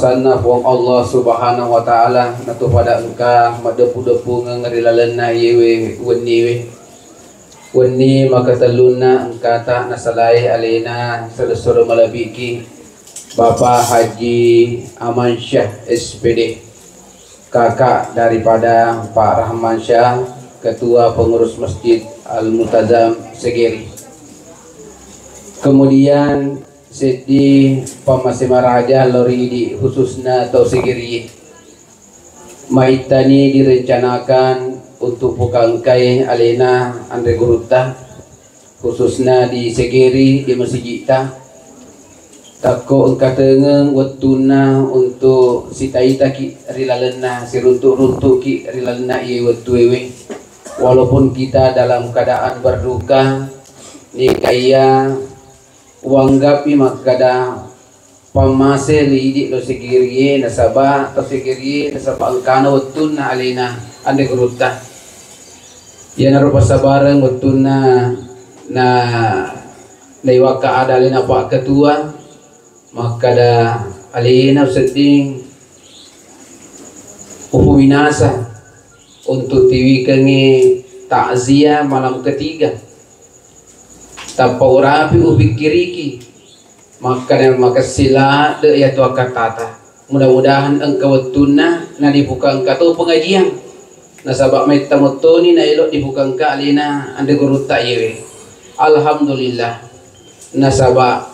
Sana wong Allah Subhanahu wa taala natu pada engkah madepu-depu ngerilalena yewe weni maka teluna engka tak nasalai alena selesoro malabiki Bapak Haji Aman Syah SPD, kakak daripada Pak Rahman Syah, Ketua Pengurus Masjid Al-Multazam Segeri. Kemudian Siti Pamasima Raja Lori di khususnya atau Segeri. Maitani direncanakan untuk pukangkai alena Andre Guruta khususnya di Segeri di Masjid Ta. Tako engka tengeng watuna untuk sitaita ki rilalena siruntuk-runtuk ki rilalena ieu wetuewe. Walaupun kita dalam keadaan berduka ni kaya wanggapi makada pamase lidi lo Segeri nasaba to Segeri nasaba engkana watuna alena ande guruta. Ya narupa sabareng watuna na lewaka adalena Pak Ketua maka da alina seding uhuminasa untuk tiwikangi takziah malam ketiga tanpa urapi ubikiriki maka sila de ya tua katata mudah-mudahan engkau tuna na dibuka engkau pengajian nasabak mai tamotoni na elok dibuka engkau alina ande guruta yewe alhamdulillah nasabak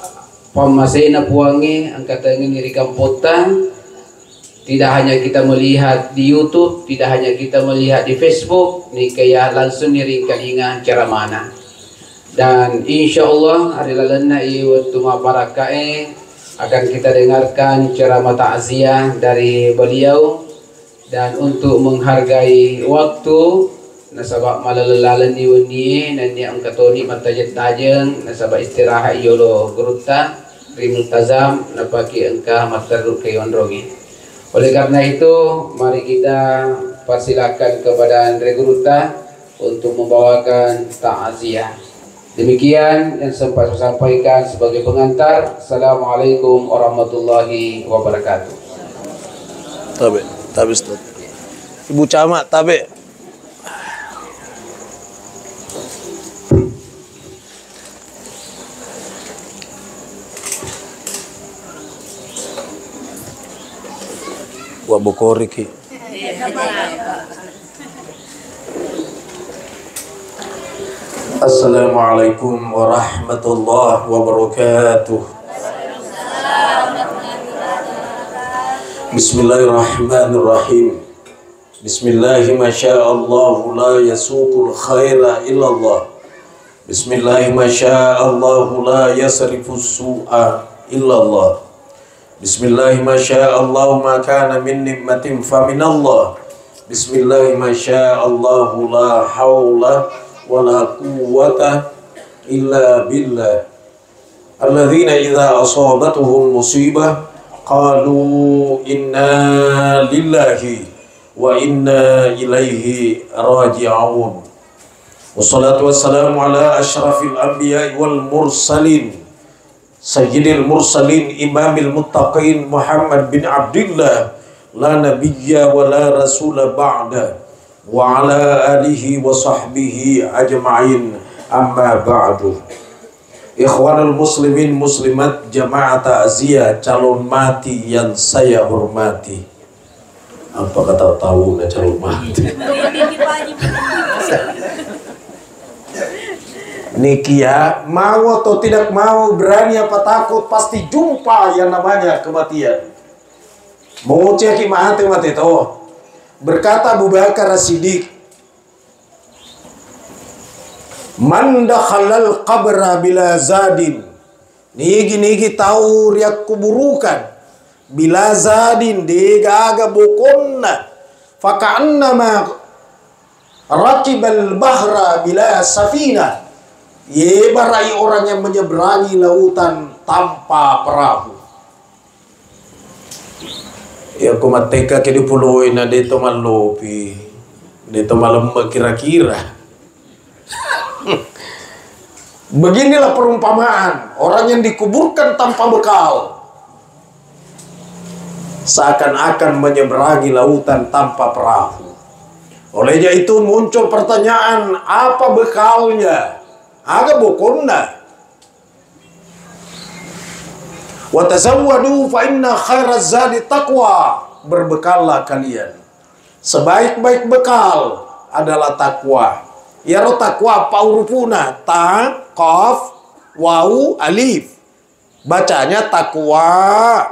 pamasena puangi angkatan ngiri kampota. Tidak hanya kita melihat di YouTube, tidak hanya kita melihat di Facebook, ni kaya langsung niri kalinga cara mana. Dan insya Allah hari lalena waktu mabarakae akan kita dengarkan ceramah takziah dari beliau. Dan untuk menghargai waktu nasabak malalalalan di wani nanti angkatoni matajet tajeng nasabak istirahat yolo guruta rimultazam napaki engkah mataruk kayondrongi. Oleh karena itu mari kita persilakan kepada Andre Guruta untuk membawakan takziah. Demikian yang sempat saya sampaikan sebagai pengantar. Assalamualaikum warahmatullahi wabarakatuh. Tabe Ustaz. Ibu Camat tabe. Wa bokoriki. Assalamualaikum warahmatullahi wabarakatuh. Bismillahirrahmanirrahim. Bismillahi masyaallahu la yasuqul khaira illallah. Bismillahi masyaallahu la yasrifus su'a illallah. Bismillahi masyaallahu ma kana min nikmatin faminallah. Bismillahi masyaallahu la haula wa la quwwata illa billah. Alladzina idza asabatuhum musibah qalu inna lillahi wa inna ilaihi raji'un. Wassalatu wassalamu ala asyrafil anbiya'i wal mursalin Sayyidil mursalin imamil muttaqin Muhammad bin Abdullah la nabiyya wa la rasula ba'da wa ala alihi wa sahbihi ajma'in amma ba'du. Ikhwanul muslimin muslimat jamaah ta'ziyah calon mati yang saya hormati. Apa kata tahu na calon mati? Nikia mau atau tidak mau, berani apa takut, pasti jumpa yang namanya kematian. Mau cek mati toh. Berkata Abu Bakar As-Siddiq, man dakhalal qabra bila zadin. Nigi tahu riak kuburukan bila zadin digaga bukonna faka'annama rakibal bahra bila safina. Ye barai orang yang menyeberangi lautan tanpa perahu. Ya kumateka ke di pulau ina deto malopi, deto malam kira-kira. Beginilah perumpamaan orang yang dikuburkan tanpa bekal. seakan-akan menyeberangi lautan tanpa perahu. Olehnya itu muncul pertanyaan, apa bekalnya? Aga bokonna. Wa tazawwadu fa inna khairaz zadi taqwa. Berbekallah kalian. Sebaik-baik bekal adalah takwa. Ya ro takwa paurupuna, ta, qaf, waw, alif. Bacanya takwa.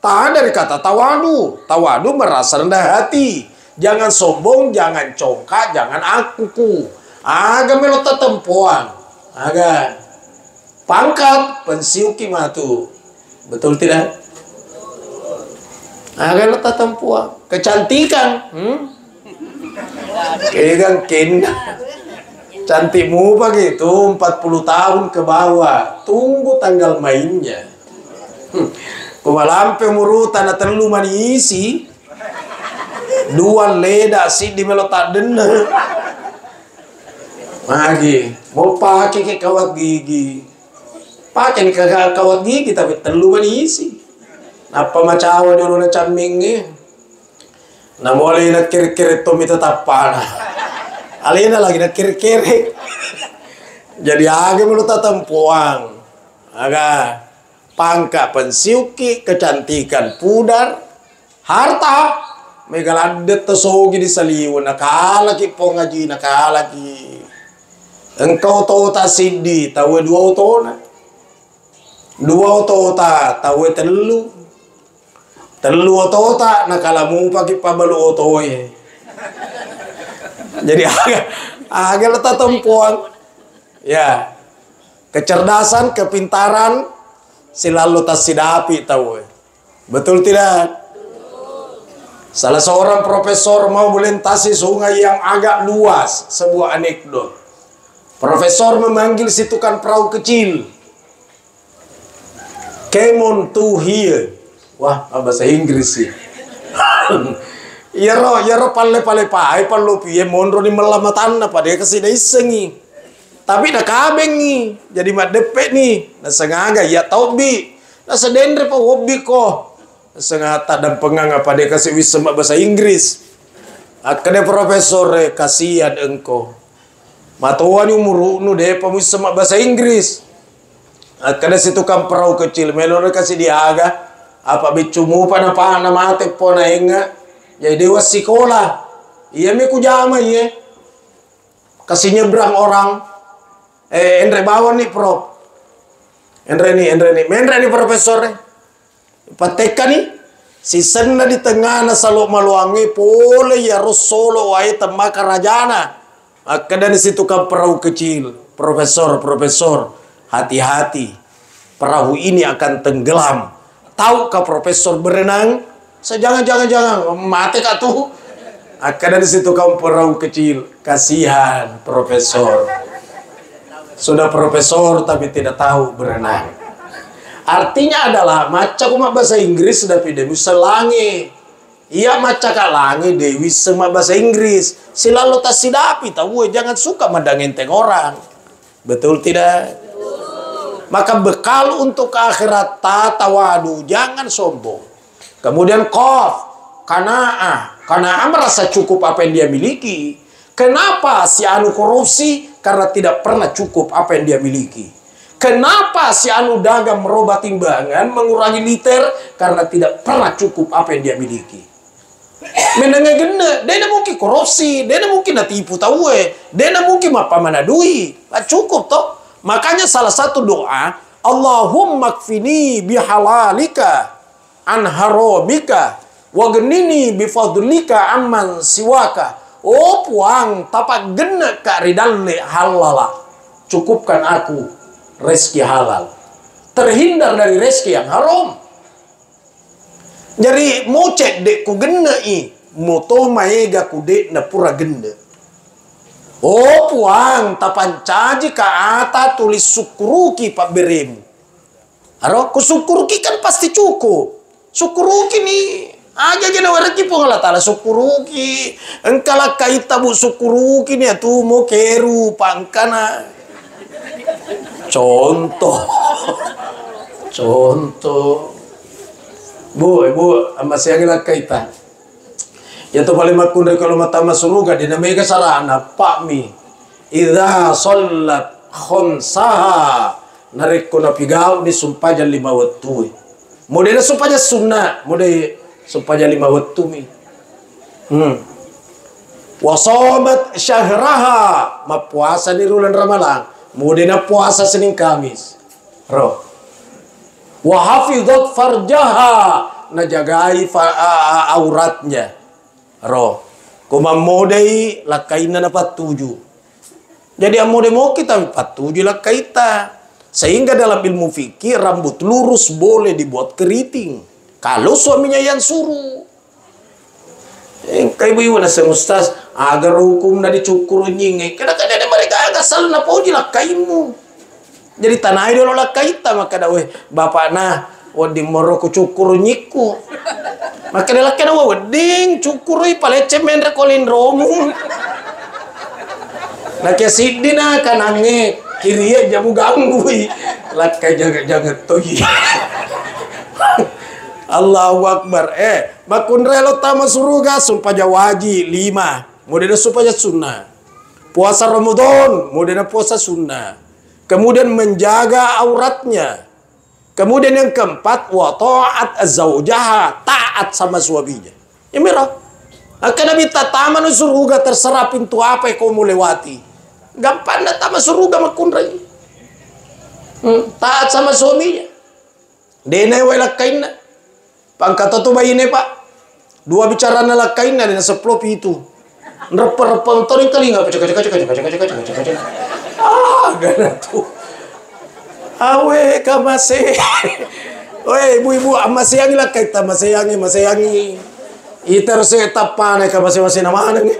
Ta dari kata tawadu. Tawadu merasa rendah hati. Jangan sombong, jangan congkak, jangan akuku. Aga melota tempuan. Aga pangkat pensiuki matu. Betul tidak? Aga melota tempuan. Kecantikan. Kegang kin. Cantikmu begitu 40 tahun ke bawah. Tunggu tanggal mainnya. Kumalampe murutan na terlalu manisi. Dua leda si di melota dena. Lagi mau pakai ke kawat gigi. Pakai ke kawat gigi tapi terlalu manisi. Apa macawa dulu na camingnya. Na mulai na kiri-kiri to mita tapana. Alina lagi na kiri-kiri. Jadi aga melota tempuang. Aga pangka pensiuki, kecantikan pudar, harta megaladet tosogi di saliwan, nakalaki po ngaji, nakalaki. Engkau tota sidi, tawe dua otona. Dua otota, tawe telu. Telu otota, nakalamu pagi pabalu otoye. Jadi aga letak tempuan. Ya, kecerdasan, kepintaran, selalu tas sidapi tahu. Betul tidak? Salah seorang profesor mau melintasi sungai yang agak luas. Sebuah anekdot. Profesor memanggil si tukang perahu kecil. Come on to here. Wah, bahasa Inggris sih. Ya ro palle pai pallo piye mondro ni melamatan apa dia kasih dai sengi. Tapi dah kabeng ni. Jadi mat depek ni. Na sengaga ya tau bi. Na sedendre pa hobi ko. Sengata dan pengang apa dia kasih wisma bahasa Inggris. Akade profesor kasihan engkau. Matuan umur nu de pemusma bahasa Inggris. Akade si tukang perahu kecil melor kasih diaga. Apa bicumu apa mate po na enga. Jadi dewa sekolah. Iya me kujama iya. Kasih nyebrang orang. Endre bawon nih prof. Endre nih profesor nih. Pateka nih, si senna di tengah na salo maluangi pole ya solo wae temba karajana. Maka dari situ kan perahu kecil, profesor, hati-hati, perahu ini akan tenggelam. Tahukah profesor berenang? Jangan, mati kah tuh? Maka dari situ kan perahu kecil, kasihan profesor. Sudah profesor tapi tidak tahu berenang. Artinya adalah maca kuma bahasa Inggris sudah dewi selangi. Iya maca kalangi dewi semua bahasa Inggris. Silalu tas sidapi tahu jangan suka mandangenteng orang. Betul tidak? Maka bekal untuk akhirat tawadu, jangan sombong. Kemudian qaf, qanaah merasa cukup apa yang dia miliki. Kenapa si anu korupsi? Karena tidak pernah cukup apa yang dia miliki. Kenapa si anu dagang merubah timbangan, mengurangi liter? Karena tidak pernah cukup apa yang dia miliki. Menengah gende, dia mungkin korupsi, dia mungkin tipu tahu, dia mungkin apa mana duit. Cukup toh. Makanya salah satu doa, Allahumma kfini bihalalika an harobika wa genini bifadlika amman siwaka. Oh puang, tapak gende kak ridalle halala. Cukupkan aku rezeki halal, terhindar dari rezeki yang haram. Jadi mau cek dek ku gende i, moto maega ku dek na pura gende. Oh puang tapan caji ka ata tulis sukuruki pak berem. Aro ku sukuruki kan pasti cukup. Sukuruki nih aja jana waraki po ngala tala sukuruki. Engkala kaita bu sukuruki nih atu mau keru pangkana. Contoh. Bu, masih yang ilah kaita. Ya to paling makundre kalau mata masuruga dinamika sarana pak mi. Idza sallat khonsaha narik kuna pigau di sumpaja 5 waktu. Modena sumpaja sunnah, mode sumpaja 5 waktu mi. Wasobat syahraha, ma puasa di bulan Ramadan, modena puasa Senin Kamis. Roh. Wa hafizat farjaha, najagai auratnya. Roh. Kuma modei lakaina dapat 7. Jadi amode mau kita 47 lakaita. Sehingga dalam ilmu fikih rambut lurus boleh dibuat keriting kalau suaminya yang suruh. Kayak ibu nasa ustaz agar hukum na dicukur nyinge. Kadang-kadang mereka agak salah na po dilakaimu. Jadi tanah dulu lakaita maka dawe bapak nah wading moro ku cukur nyiku. Maka dalam kena wading cukur palece mendre kolin romu. Nah kaya sidina kanange kiri jamu ganggu lakai jaga-jaga toyi. Allahu Akbar. Makun relo tama suruga sumpah waji 5. Modena supaya sunnah. Puasa Ramadan, modena puasa sunnah. Kemudian menjaga auratnya. Kemudian yang keempat, wa ta'at az-zawjaha, taat sama suaminya. Ya merah. Akan nabi tataman suruga terserah pintu apa yang kau mau lewati. Gampang na tama suruga makun rai. Taat sama suaminya. Dene wa lakain na. Pangkata tu bayi ne pak. 2 bicara na lakain na dina seplop itu. Nreper-reper toring telinga. Cek. Gana tuh. Awe kamase. Oi ibu-ibu amasayangi lah kita masayangi. Iter se tapane kamase namana ni.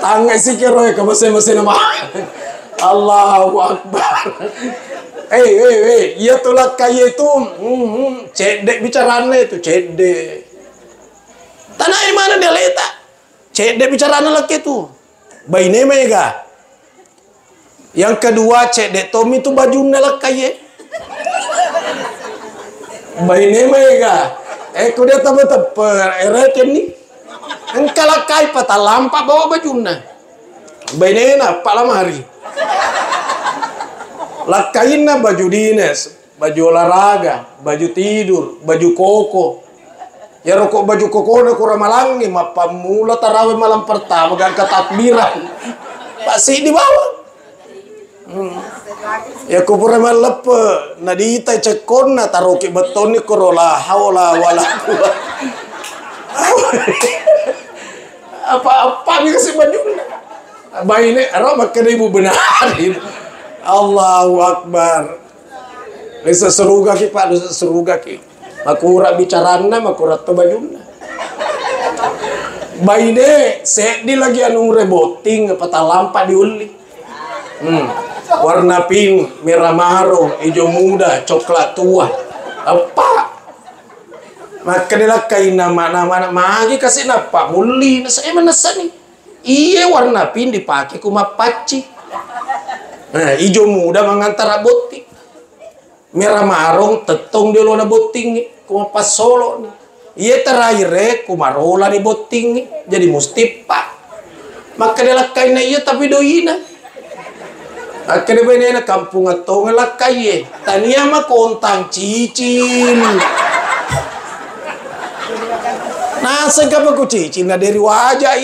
Tangai si kero kamase namana. Allahu Akbar. Iya tuh lah kayak itu. Cedek bicaranya itu cedek. Tanah mana dia letak? Cedek bicaranya laki itu. Baine mega. Yang kedua cedek Tommy itu bajunya lah kayak. Baine mega. Kuda tambah teper. Ereken nih. Engkala kai patah lampa bawa bajunya. Baine na pak lamari. Lakainna baju dinas, baju olahraga, baju tidur, baju koko. Ya rokok baju koko na kurang malangi, mapamula tarawih malam pertama gak takbiran. Pasti di bawah. Ya kupura malepe, nadita cekonna taroki betoni korola haula wala quwwata. Apa nih kasih baju? Baine, aro makanya ibu benar. Allahu Akbar. Bisa seruga ki pak, seruga ki. Makura bicarana, makura to bajuna. Baine, sedi lagi anu reboting patah lampa diuli. Warna pink, merah marung, hijau muda, coklat tua. Apa? Maka nila kain nama magi kasih napa muli. Saya menasa nih. Iya warna pink dipakai kumapaci. Nah, hijau muda mengantara boting. Merah marung tetong di lona boting nih. Kuma pas solo nih. Iya terakhir kumarola di boting nih. Jadi mesti pak. Maka dia lakai na iya tapi doina. Akhirnya benena kampung atau ngelakai tania mah kontang cicil. Nah segala aku cicil na dari wajah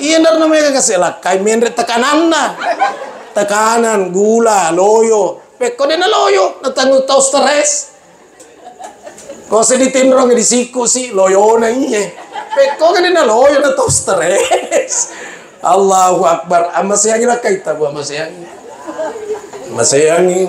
iya namanya kasih lakai menre tekanan na. Tekanan, gula, loyo. Peko dia na loyo, natanggal tau stres. Kau sedih rong di siku si loyo na iya. Peko kan dia na loyo na tau stres. Allahu Akbar. Amasayangi lah kaita bu amasayangi. Amasayangi.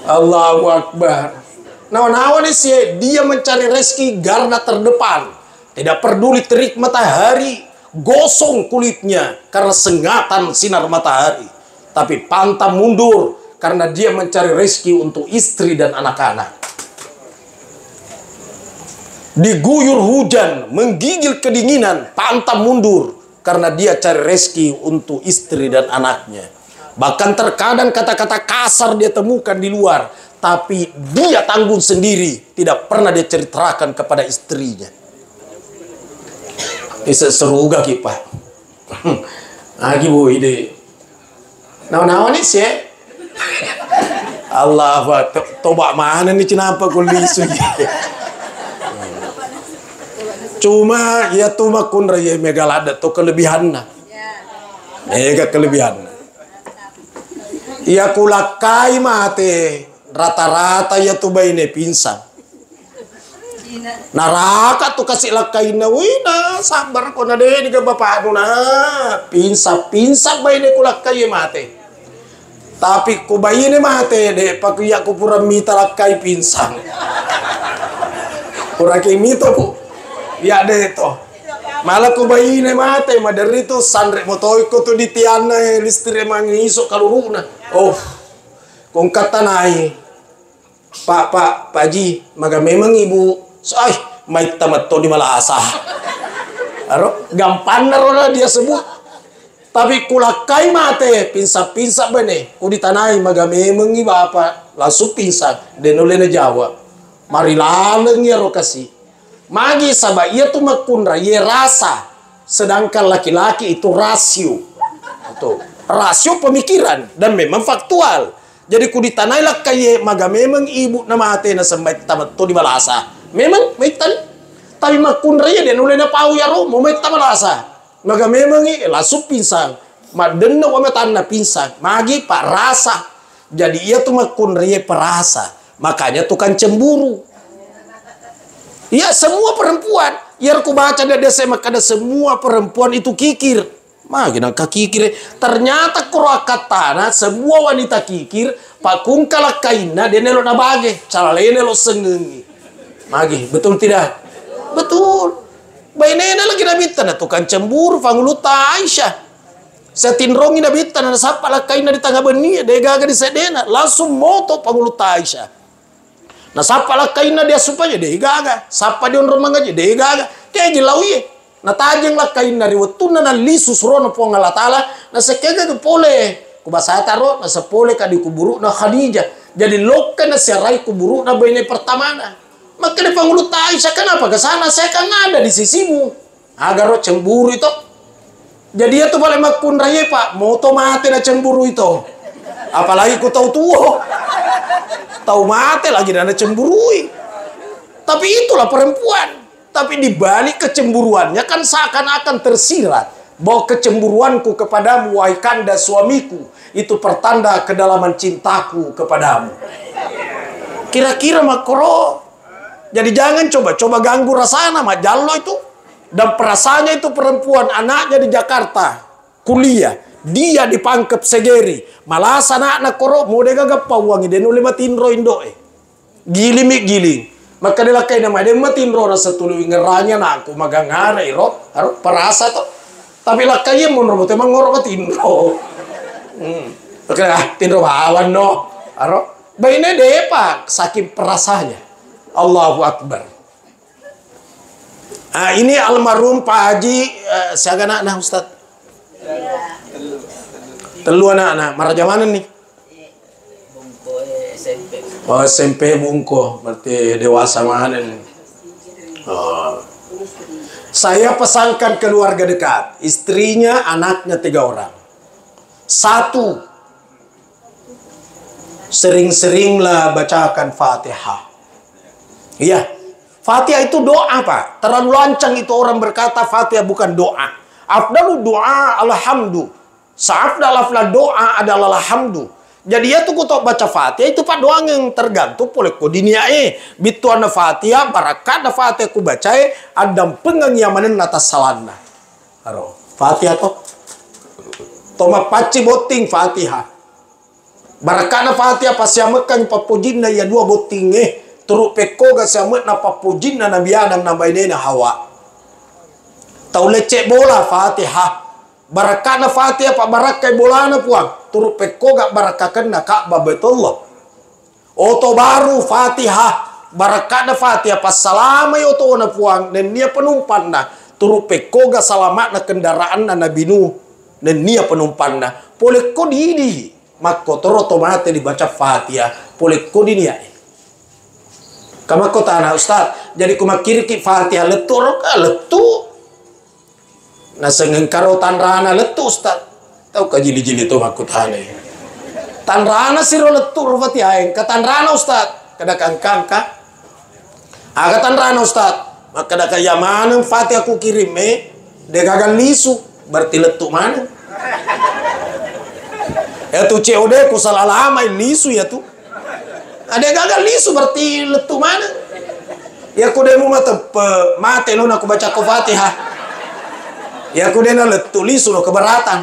Allahu Akbar. Nawan-nawan sih dia mencari rezeki garda terdepan. Tidak peduli terik matahari. Gosong kulitnya karena sengatan sinar matahari, tapi pantang mundur karena dia mencari rezeki untuk istri dan anak-anak. Diguyur hujan, menggigil kedinginan, pantang mundur karena dia cari rezeki untuk istri dan anaknya. Bahkan terkadang kata-kata kasar dia temukan di luar, tapi dia tanggung sendiri, tidak pernah dia ceritakan kepada istrinya. Isa seru gak kipa. Lagi bu ide. Naon-naon nih sih? Allah, toba mana nih kenapa kulisu? Cuma ya tuh makun raya megalada tuh kelebihannya. Mega kelebihan. Ya kulakai mate rata-rata ya tuh bayi pinsang. Naraka tuh kasih lakai na, wina sabar ko na deh diga bapak na pinsa bayi kulakai ya mate. Tapi ku bayi mate deh pakai ya ku pura mita lakai pinsang. Pura kayak mito bu. Ya deh toh. Malah ku bayi mate madari tuh sandre motoi ko tuh di tiana listri emang isok kaluruna. Oh, kung katanay, Pak Ji, maga memang ibu, so, ay, may tamat to di malaasa. Aro, gampang na rola dia sebut. Tapi kulakay mate, pinsa-pinsa ba ne? Kung ditanay, maga memang iba apa, langsung pinsa, denule na Jawa. Marilalang ya ro kasi. Magi sabay, iya tuh makunra, iya rasa. Sedangkan laki-laki itu rasio. Itu. Rasio pemikiran dan memang faktual. Jadi ku ditanay lah kaye maga memang ibu na mate na sambay tamat to di balasa. Memang maitan. Tapi makunra ya den ulay na pau yaro mo may tamalasa. Maga memang langsung pinsang. Maden na wamatan na pinsang. Magi pak rasa. Jadi ia tuh makunra ya perasa. Makanya tuh kan cemburu. Ya semua perempuan. Biar ku baca dari SMA kada semua perempuan itu kikir. Magi nang kakikir. Ternyata kurakatana semua wanita kikir. Pakung kalakaina dia nelo nabage. Calale nelo sengengi. Magi betul tidak? Betul. Bainena lagi nabitan na tukang cemburu panguluta Aisyah. Setinrongi nabitan na sapa lakaina di tangga benia. Dia gaga di sedena. Langsung moto panguluta Aisyah. Nah sapa lakaina dia supaya dia gaga. Sapa dia romang aja dia gaga. Kayak gilawi. Na tajeng lakain na riwatun na lisus ro na po ng Allah Ta'ala na sekega pole kubasa taro na sa pole ka di kuburu na Khadijah. Jadi loka na siaray kuburu na bayne pertama na. Maka di pangulo tayo siya kenapa kesana saya kan ada di sisimu. Agar ro cemburu itu. Jadi itu boleh makun raya pak moto mati na cemburu itu. Apalagi ku tahu tuh. Tahu mati lagi na cemburui. Tapi itulah perempuan. Tapi di balik kecemburuannya kan seakan-akan tersirat bahwa kecemburuanku kepadamu wahai kanda suamiku itu pertanda kedalaman cintaku kepadamu. Kira-kira makro. Jadi jangan coba ganggu rasanya mak jallo itu. Dan perasaannya itu perempuan anaknya di Jakarta kuliah. Dia di Pangkep Segeri. Malah anak koro mau dega pauangi denu lima tinro indoe. Giling. Maka dia lakai nama dia matin ro rasa tulu ngeranya na aku magangara iro harus perasa to. Tapi lakai yang menurut emang ngoro matin ro. Oke tinro bawan no. Aro baine deh pak saking perasanya. Allahu Akbar. Ini almarhum Pak Haji siaga anak Ustaz. Telu anak maraja mana nih? Oh, SMP bungko, berarti dewasa mana nih? Oh. Saya pesankan keluarga dekat, istrinya, anaknya 3 orang. 1, sering-seringlah bacakan Fatihah. Iya, Fatihah itu doa pak. Terlalu lancang itu orang berkata Fatihah bukan doa. Afdalu doa alhamdu. Sa'afdal afdal doa adalah alhamdu. Jadi ya tuh kutok baca Fatihah itu pak doang yang tergantung oleh kodinia bituan Fatihah barakat Fatihah ku baca adam pengengyamanan atas salana. Haro Fatihah toh toma paci boting Fatihah barakat Fatihah pasiamekan papujin na ya 2 boting turut peko ga siamet na papujin na Nabi Adam na baine na Hawa. Tau lecek bola Fatihah barakat na Fatihah pak barakai bola na puang turut peko gak barakakan na Ka'bah Baitullah. Oto baru Fatihah barakat na Fatihah pas salamay oto na puang dan dia penumpan na turut peko gak salamat na kendaraan na Nabi Nuh dan nia penumpangna pole kodi di makko toro otomatis dibaca Fatihah pole kodi nia kama kota anak Ustaz jadi kumakir ki Fatihah letur letu na sengen karo tanrana letu Ustaz tahu ka jili-jili to makutane tanrana siro letur Fatihah ka tanrana Ustaz kada kangka aga tanrana Ustaz maka kada kaya mana Fatihah ku kirim de gagal lisu berarti letu mana ya tu COD ku salah lama lisu ya tu ada gagal lisu berarti letu mana ya ku demo mate lo aku baca ku Fatihah ya ku dena letu lisu lo keberatan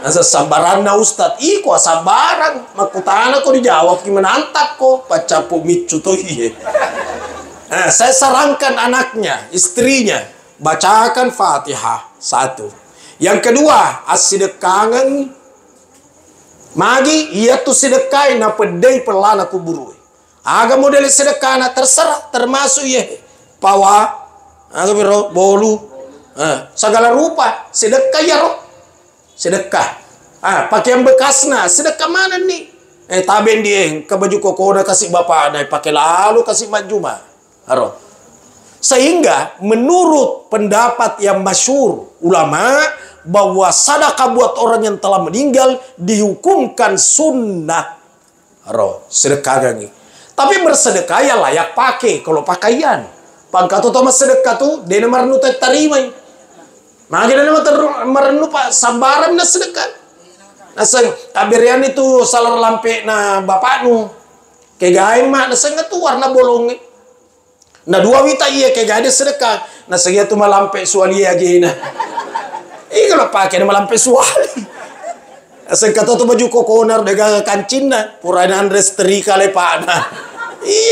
asa sabaran na Ustad iko sabaran makutana ko dijawab gimana antak ko pacapu micu to iye nah, saya sarankan anaknya istrinya bacakan Fatihah satu. Yang kedua, asidekangan magi ia tu sedekai na pedai pelana kuburu. Aga model sedekah na terserah termasuk ye pawa aga biro bolu segala rupa sedekah ya roh sedekah pakaian bekasna sedekah mana nih taben dia ke baju koko na kasih bapak na pakai lalu kasih majuma aro. Sehingga menurut pendapat yang masyhur ulama bahwa sedekah buat orang yang telah meninggal dihukumkan sunnah. Sedekah gini. Tapi bersedekah ya layak pakai kalau pakaian. Pangkat utama sedekah tuh dia marnu terima. Maka dia marnu pak sambaran na sedekah. Naseng kabirian itu salar lampe na bapaknu. Kegain mak naseng itu warna bolong. Nah dua wita iya kayak gade sedekah. Nah saya tu malampe suali aja na. Kalau pakai na malampe suali. Saya kata tu baju kokonar dagang kancina. Purana Andres terika lepana.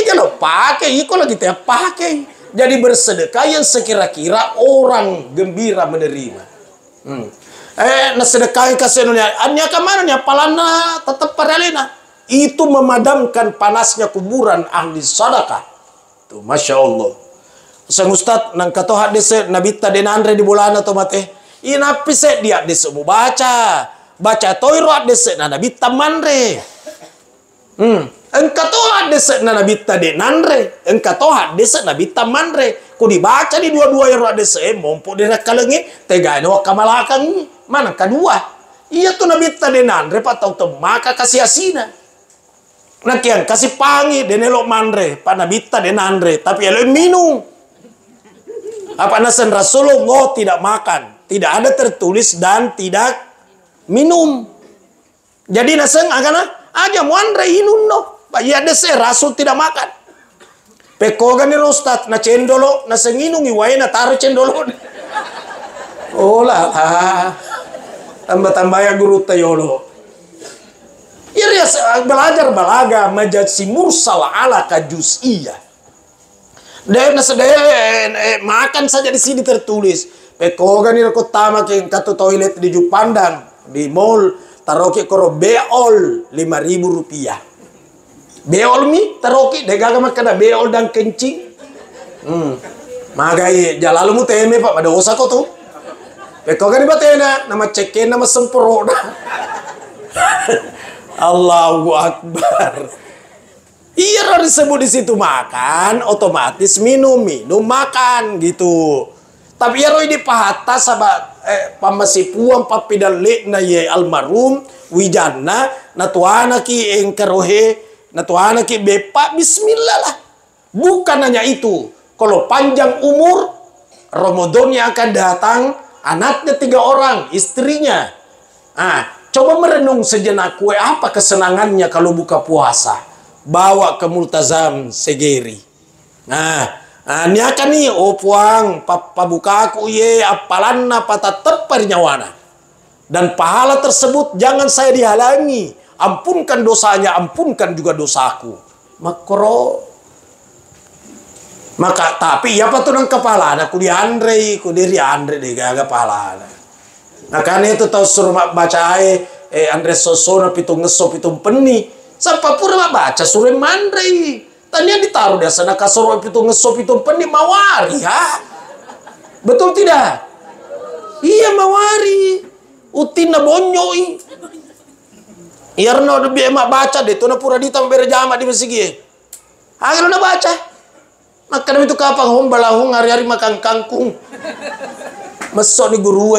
Kalau pakai, kalau kita pakai. Jadi bersedekah yang sekira-kira orang gembira menerima. Nah sedekah yang kasih dunia. Anya kemana nya palana tetap paralena. Itu memadamkan panasnya kuburan ahli sedekah. Tuh, Masya Allah. Sang Ustad nang katohat dese nabita denandre di bulan atau mate. Inapi se dia dese mu baca toiroat dese na nabita manre. Engkatohat dese na nabita denandre. Engkatohat dese nabita manre. Ku dibaca di dua-dua yang roat dese mompo dera kalengi tegane wa kamalakang mana kedua. Iya tuh nabita denandre patau temaka kasih asina. Nakian kasih pangi denelo mandre panabita denandre tapi elo minum apa nasan Rasulullah tidak makan tidak ada tertulis dan tidak minum jadi nasan agana aja muandre inun no ya dese Rasul tidak makan pekogan ni Ustad na cendolo nasan inung iwae na taruh cendolo oh lah tambah-tambah ya guru tayolo. Ya belajar balaga majasi mursal ala kajusiyah. Dan makan saja di sini tertulis. Pekogan ni kota makin katu toilet di Jupandang di mall taroki koro beol 5.000 rupiah. Beol mi taroki degaga makan beol dan kencing. Magai jalalu mu teme pak pada osa ko tu. Pekogan ni batena nama ceken nama sempurna. Allahu Akbar. Iya disebut di situ makan, otomatis minum makan gitu. Tapi ya roy di pahata sahabat pamasipuan papidalik na ye almarhum wijana natuana ki engkerohe natuana ki bepa bismillah lah. Bukan hanya itu. Kalau panjang umur Ramadan yang akan datang anaknya 3 orang, istrinya. Coba merenung sejenak kue apa kesenangannya kalau buka puasa. Bawa ke multazam segeri. Ini akan nih puang pabuka aku ye apalanna patatep nyawana. Dan pahala tersebut jangan saya dihalangi. Ampunkan dosanya, ampunkan juga dosaku. Maka tapi apa tuh nang kepala aku di Andre, ku diri Andre deh gak kepala. Nah karena itu tahu suruh baca Andres Sosona pitung ngesop pitung peni sampai pura baca suruh mandri tanya ditaruh di sana kasur pitung ngesop pitung peni mawari ya betul tidak iya mawari Utin na bonyoi. Iyarno debi emak baca deh, tu na pura dita berjama di masjid. Akhirnya na baca. Makan itu kapang hong balahong hari-hari makan kangkung. Mesok ni guru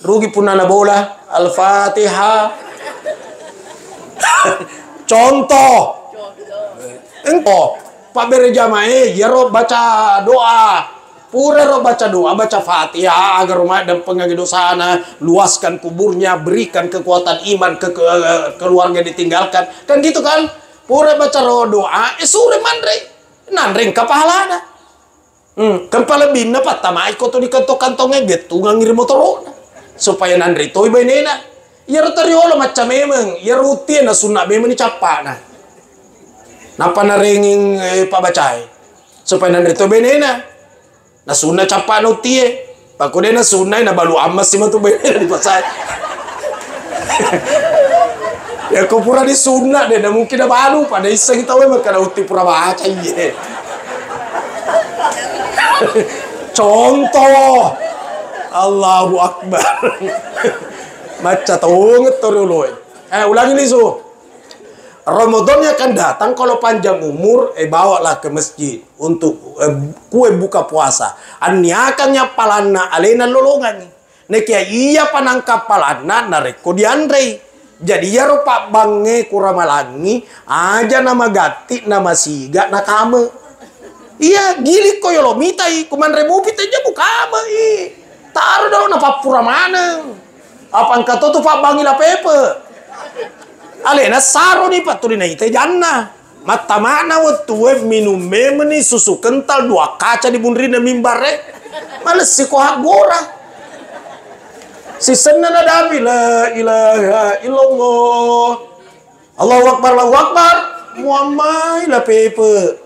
rugi pun na bola. Al-Fatihah. Contoh. Engko Pak berjama yaro baca doa. Pura ro baca doa, baca Fatihah agar rumah dan pengganti dosana, luaskan kuburnya, berikan kekuatan iman ke keluarga ditinggalkan. Kan gitu kan? Pura baca ro doa, sure mandre. Nandring kapahalana. Kempala binna patama iko to di kantong-kantongnya gitu ngirim motor supaya nandri toy benena. Yaro tariolo macam memang, yaro rutin na sunna memang ni capana. Napa na ringing Pak bacai supaya nandri toy benena. Na sunna capa no tie. Pako na sunna na balu amas si matu bayar di pasay. Ya ko pura di sunna de na mungkin na balu pada isa kita we makana uti pura baca iye. Contoh. Allahu Akbar. Maca tunget toruloy. Ulangi lisu. Ramadannya akan datang kalau panjang umur, bawalah ke masjid untuk kue buka puasa. Anyakannya palana alena lolongan. Nekia iya panangkap palana nareko diandrei. Jadi ya rupa bange kuramalangi aja nama gati nama siga nakame. Iya gili koyo lo mitai kuman removit aja bukama taruh dong napa pura mana. Apa angkat tuh pak bangi la pepe. Alena saro nih paturi na ite janna. Mata mana waktu minum memeni susu kental 2 kaca di bunrina mimbare. Males si kohak gora. Si senna na dabi la ilaha illallah. Allahu Akbar, Allahu Akbar. Muammai la pepe.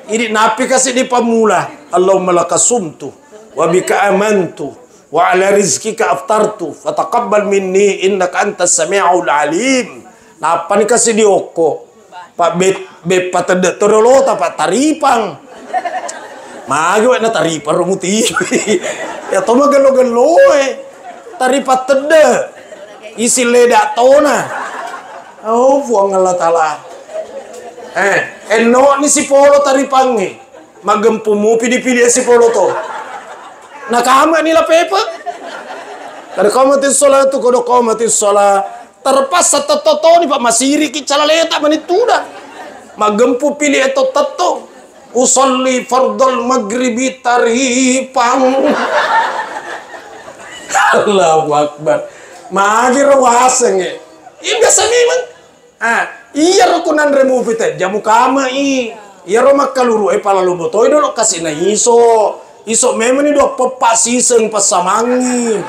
Ini napi kasih di pamula. Allahumma laka sumtu wa bika amantu wa ala rizkika aftartu fataqabbal minni innaka antas sami'ul alim. Napa nih kasih dioko Pak bet patede torolo pak taripang magi na taripang rumuti ya toma gelo taripat tede isi leda tona buang Allah taala eno ni si polo taripang magempu mu pilih si polo to nakama nila pepe kada qamatis salatu kada qamatis salat terpas seteto ni Pak Masiri kicala leta manituda magempu pilih itu teto usolli fardal maghribi taripang Allahu Akbar magi rawaseng iya biasa memang iya rukunan remove itu jamu kama iya romak kaluru pala luboto dulu kasih na iso memang ni do pepak siseng pasamangi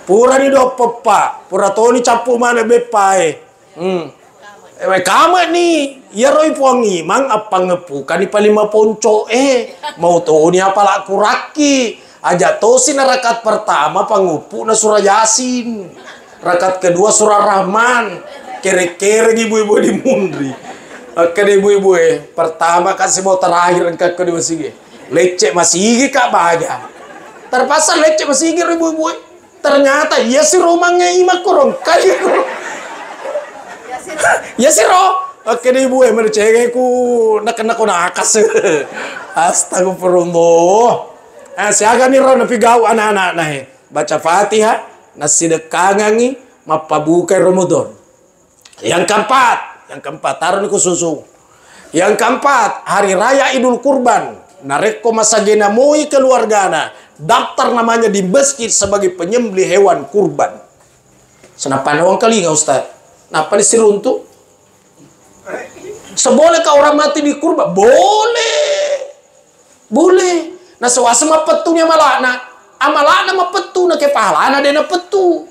pura ni do pepa pura toni capu mana bepai kama ni ya roi puangi mang apa ngepukan di palima ponco mau to ni apa lak kuraki aja tosin rakaat pertama pangupu na surah Yasin rakaat kedua surah Rahman kere-kere ibu-ibu di mundri kene ibu-ibu pertama kasih mau terakhir engkau kedua sige lecek masih kak bahagia terpasang lecek masih ibu-ibu ternyata ya si romangnya imak kurang kaya ya si ro oke deh ibu mercegeku nak nakas astagfirullah siaga nih ro napi gau anak-anak nah baca Fatihah nasi dekangangi mapabukai Ramadan yang keempat taruh niku susu yang keempat hari raya Idul Kurban nareko masagena moi keluargana daftar namanya di masjid sebagai penyembelih hewan kurban. Senapan orang kali nggak Ustaz? Napa disuruh untuk? Sebolehkah orang mati di kurban? Boleh. Nah sewasa mah petunya malana, amalana mah petu na ke pahala ada na petu.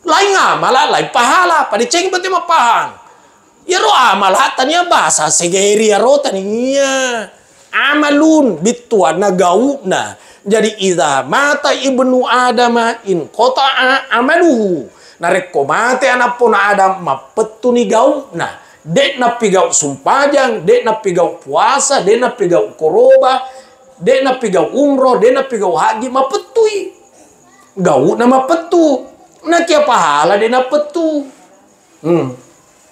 Lain amala, lain pahala. Pada ceng berarti mah pahang. Ya ro amal hatanya bahasa segeri ya ro taninya. Amalun bituana gauna. Jadi idza mata ibnu adama in qata'a amaluhu nareko mate anak pun adam mapetu ni gau nah dek na pigau sumpajang dek na pigau puasa dek na pigau koroba dek na pigau umroh dek na pigau haji mapetui gau na mapetu Nah kia pahala dia dapat tuh.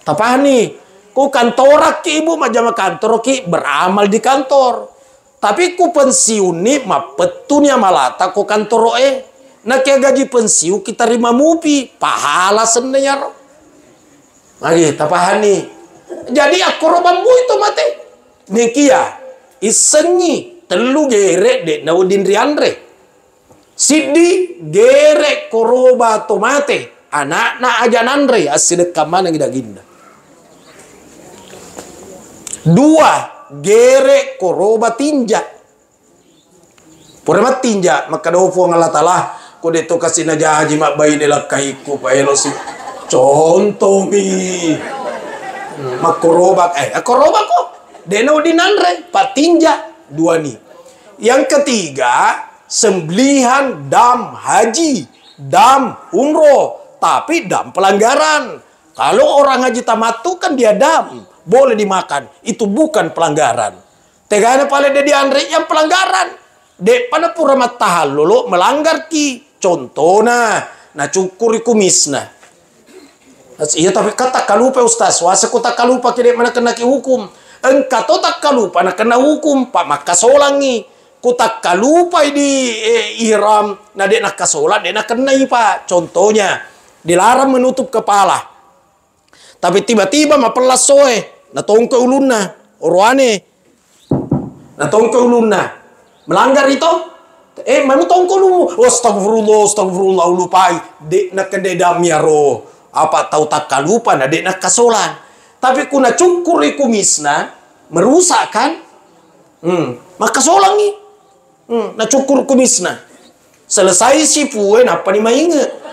Tapani, ku kantorak ki ibu majama kantor ki beramal di kantor. Tapi ku pensiun ni ma petunya malata ku kantor Nah kia gaji pensiun kita terima mupi pahala senayar. Lagi tapahani. Jadi aku robambu itu mati. Nikia isengi telu gerek dek naudin riandre. Sidi gerek koroba tomate. Anak-anak ajanandre asidek kamana gida ginda. Dua gerek koroba tinja. Purema tinja maka dopo ngalatalah ko deto kasih najaji mak bayi nila kaiku pa elosi. Contoh mi. Mak koroba koroba ko. Denau dinandre patinja dua nih. Yang ketiga sembelihan dam haji, dam umroh. Tapi dam pelanggaran. Kalau orang haji tamatu kan dia dam. Boleh dimakan. Itu bukan pelanggaran. Teganya paling dia diandre yang pelanggaran. Dek pada pura matahal lolo melanggar ki. Contohnya. Nah cukuri kumisna. Iya tapi kata kalupa ustaz. Wasa ku tak kalupa kira mana kena ki hukum. Engkau tak kalupa nak kena hukum. Pak maka solangi. Kutak kalupa di ihram. Nah dek nak kasolat. Dek nak kena pak. Contohnya. Dilarang menutup kepala. Tapi tiba-tiba mapelas soe. Natong ke ulunna. Orwane. Natong ke ulunna. Melanggar itu. Mamu tong ke ulu. Astagfirullah ulupai. Dek nak kededam ya roh. Apa tahu tak kalupa. Nah dek nak kasolan. Tapi kuna cukur kumisna. Merusak kan. Maka solangi. Nah cukur kumisna. Selesai si pue. Napa ni maingat.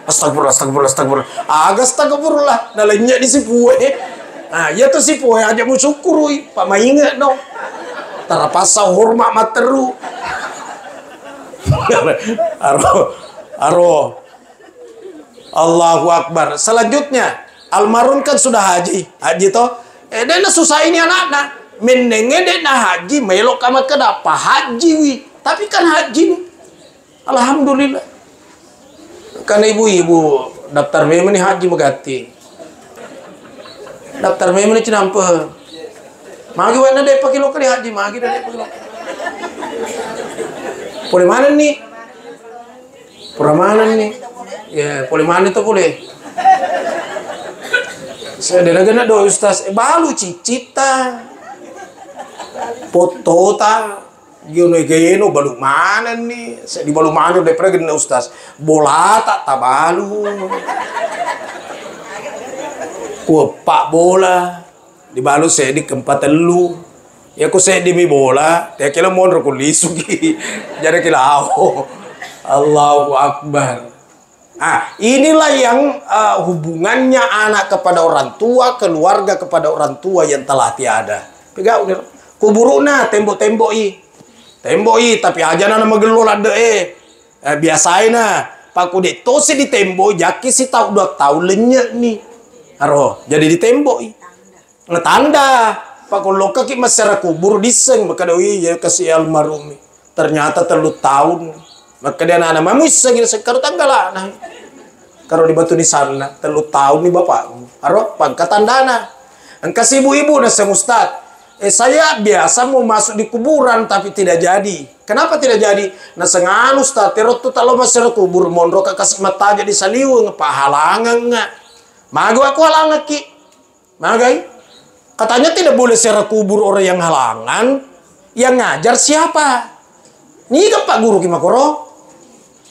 Astagfirullah. Astagfirullah. Nah lainnya di si pue. Nah ya tuh si pue aja mau syukurui. Pak maingat no. Terpaksa hormat materu. Aro. Allahu Akbar. Selanjutnya. Almarhum kan sudah haji. Haji toh. Dena susah ini anak-anak. Menenge dena haji. Melok kama kedapa. Haji wi. Tapi kan haji nih. Alhamdulillah. Karena ibu-ibu daftar memang haji megati. Daftar memang ini cenampe. Magi wana deh pakai lokal haji, magi deh pakai lokal. Boleh mana nih? Pura mana nih? Ya, boleh mana itu boleh. Saya dah nak do ustaz. Balu cicita. Foto ta. Gino balu mana nih? Saya di balu mana udah pernah gini ustaz. Bola tak balu. Pak bola. Di balu saya di keempat telu. Ya aku saya di mi bola. Ya kira mau rekulisugi. Jadi kira Allahu Akbar. Inilah yang hubungannya anak kepada orang tua, keluarga kepada orang tua yang telah tiada. Pegang kuburuna tembok-tembok Tembok tapi aja nama gelol ada biasain pak kudet tosi di tembok jaki si tahu 2 tahun lenyek nih haro jadi di tembok ngetanda pak kulo kaki masyarakat kubur diseng maka doi ya kasih almarhum ternyata 3 tahun maka dia anak mamu iseng sekarang tanggal nah kalau di batu di sana 3 tahun nih bapak haro pangkatan dana engkau ibu-ibu nasi mustad. Saya biasa mau masuk di kuburan tapi tidak jadi. Kenapa tidak jadi? Nah sengalus tak terot tu kalau masuk kubur mondro kasih mata jadi saliweng pahalangan nggak. Mago aku halangan ki. Magai. Katanya tidak boleh secara kubur orang yang halangan. Yang ngajar siapa? Nih kan Pak Guru Kimakoro.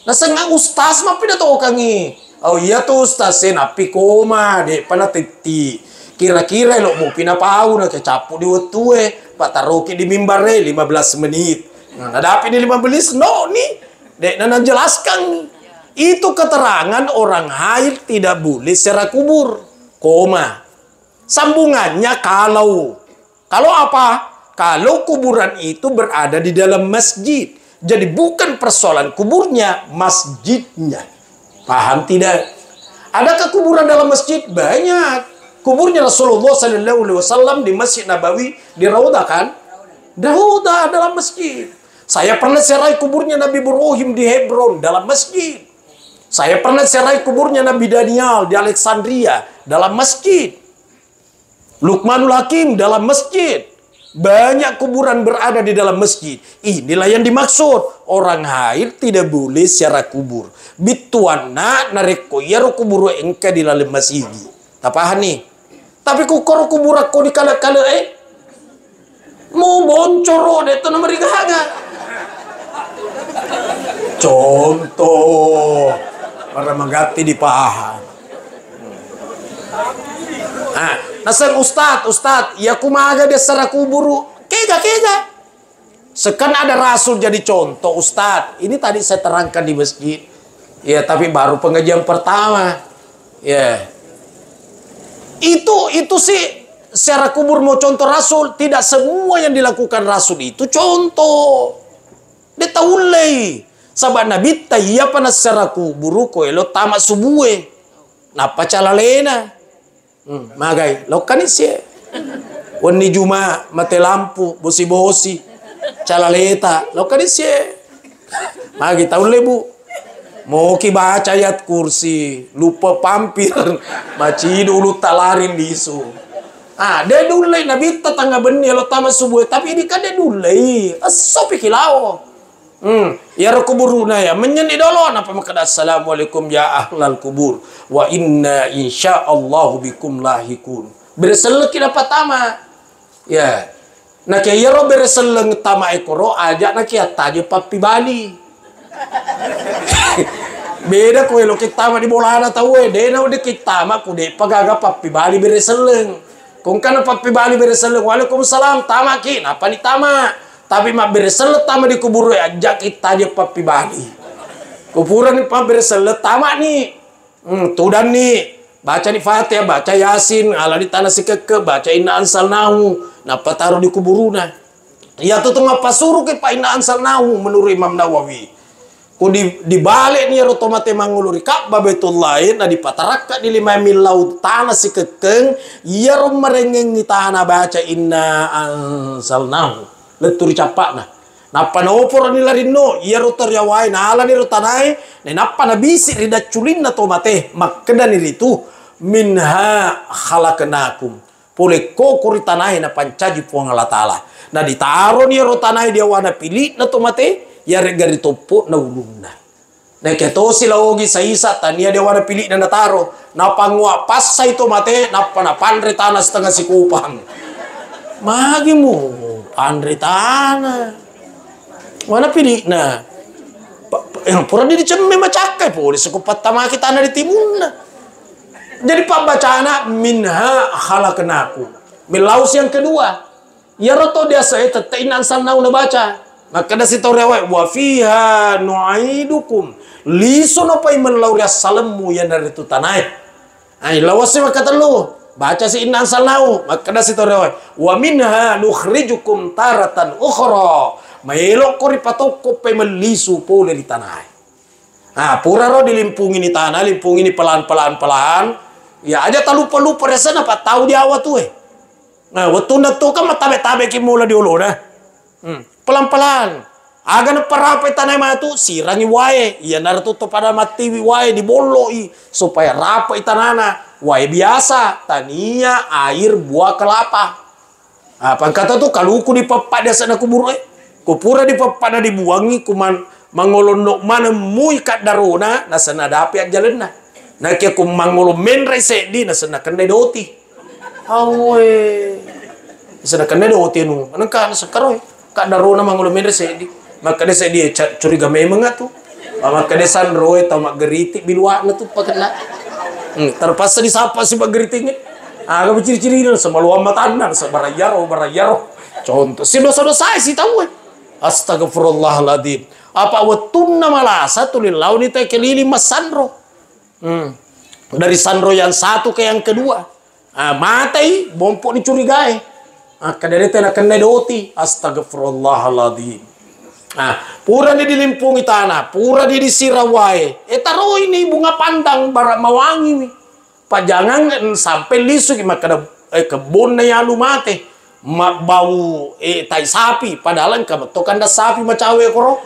Nah sengal ustaz mah pindah tahu kangi. Oh iya tuh ustaz napi koma deh panatiti. Kira-kira lo mau pindah pau na kecapu di waktu Pak taruki di mimbar 15 menit. Nah, ada api di 15 no nih. Dek nana jelaskan itu keterangan orang haid tidak boleh secara kubur. Koma. Sambungannya kalau apa? Kalau kuburan itu berada di dalam masjid. Jadi bukan persoalan kuburnya, masjidnya. Paham tidak? Adakah kuburan dalam masjid? Banyak. Kuburnya Rasulullah SAW di Masjid Nabawi di Raudah kan? Raudah dalam masjid. Saya pernah serai kuburnya Nabi Ibrahim di Hebron dalam masjid. Saya pernah ziarahi kuburnya Nabi Daniel di Alexandria dalam masjid. Luqmanul Hakim dalam masjid. Banyak kuburan berada di dalam masjid. Inilah yang dimaksud. Orang haid tidak boleh ziarah kubur. Bituanna nareko yaro kuburu engka di dalam masjid. Tapahan nih. Tapi kukoro kubur aku di kala-kala mau boncoro deh itu nomor gaga. Contoh para magati di paha. Nasang ustad, ya kumaga dia secara kuburu, kega. Sekan ada rasul jadi contoh ustad. Ini tadi saya terangkan di masjid. Ya, tapi baru pengajian pertama. Ya. Itu sih secara kubur mau contoh rasul. Tidak semua yang dilakukan rasul itu contoh. Dia tahu lagi. Sahabat Nabi iya panas secara kuburu ko elo tamat subuhe. Napa calalena? Magai, lo kan isi. Wani Juma mate lampu bosi-bosi. Calaleta, lo kan isi. Magi tahu lebu. Mau ki baca ayat kursi, lupa pampir. Maci dulu talarin disu. Dia dulu Nabi tetangga benih lo tamat subuhe, tapi ini kan dia dulu. Asopi kilao. Ya kuburuna ya menyeni dolo apa maka assalamualaikum ya ahlal kubur wa inna insyaallahu bikum lahikun bereselek dapat tama ya nak ya ro bereseleng tama ekoro aja nak ya taje papi Bali beda ko elo kita ma di bolana tahu de na de kita ma ku de pagaga papi Bali bereseleng kung kana papi Bali bereseleng waalaikumsalam tama ki apa ni tama. Tapi mak bereselet tama di kubur ajak kita aja papi Bali. Kuburan ni pak bereselet tama nih. Tudan nih. Baca nih Fatihah, baca Yasin, ala di tanah si keke, baca inna ansal nahu. Napa taruh di kuburuna. Ya tuh ngapa suruh ke pak inna ansal nahu menurut Imam Nawawi. Ku di balik nih rotomate manguluri Ka'bah Baitullahi na di pataraka di 5 mil laut tanah si kekeng. Ya rom merengeng ni tanah baca inna ansal nahu. Leturi capak nah. Napa na opor ni larino, iya rotor yawai na ala ni rotanai, na napa na bisi rida culin na tomate, makna ni ritu minha khalaqnakum. Pole ko kuritanai na pancaji puang Allah Ta'ala. Na ditaro ni rotanai dia wana pilih na tomate, ya regari topo na ulumna. Na keto sila ogi sa isa tania dia wana pilih na nataro, na pangwa pasay tomate, napa na panre tanah setengah si kupang. Magi mo. Andre tanah mana pilih nah yang pura di cemme macakai boleh sekupat tamaki tanah di timunna jadi pak bacana minha khalaqnakum milaus yang kedua ya roto dia saya tetain ansal nauna baca maka ada si torewa wa fiha nu'idukum lisun apa iman lauria salammu yang dari itu tanah ai lawas maka telu baca si inna ansalnahu maka da situ rewa wa minha nukhrijukum taratan ukhra maelo ko ripatoko pe melisu pole di tanah. Pura ro dilimpungi ni tanah limpungi ni pelan-pelan ya aja tak lupa resana apa tahu dia awat tuh waktu nak tu kan matabe-tabe ki mula di ulo dah pelan-pelan agan perape tanah matu sirangi wae ya nartuto pada mati wae diboloi supaya rapi tanana wae biasa tania air buah kelapa apa kata tuh kalau ku dipepak dia sana kubur kupura dipepak na dibuangi kuman mangolondok mana mui kat darona na sana dapi ak jalan na kia ku mangolo men rese di na sana kendai doti awe sana kendai doti nu anaka sekaroi kat darona mangolo men rese di maka dia saya curiga memang tu maka dia sandro atau mak geriti biluak na tu pakena terpaksa disapa si mak geritingnya agak berciri-ciri dan sama luam matanan sebarayaro contoh si dosa-dosa si tahu astagfirullahaladzim apa watunna malasa tulil launi teh kelili mas sandro dari sandro yang satu ke yang kedua matai bompok dicurigai kadang teh nak kena doti astagfirullahaladzim pura di dilimpungi tanah, pura di disirawai. Taruh ini bunga pandang barak mawangi nih. Pajangan sampai lisu maka kebun na yalu mate. Bau tai sapi padahal kamu tokan da sapi macawe koro.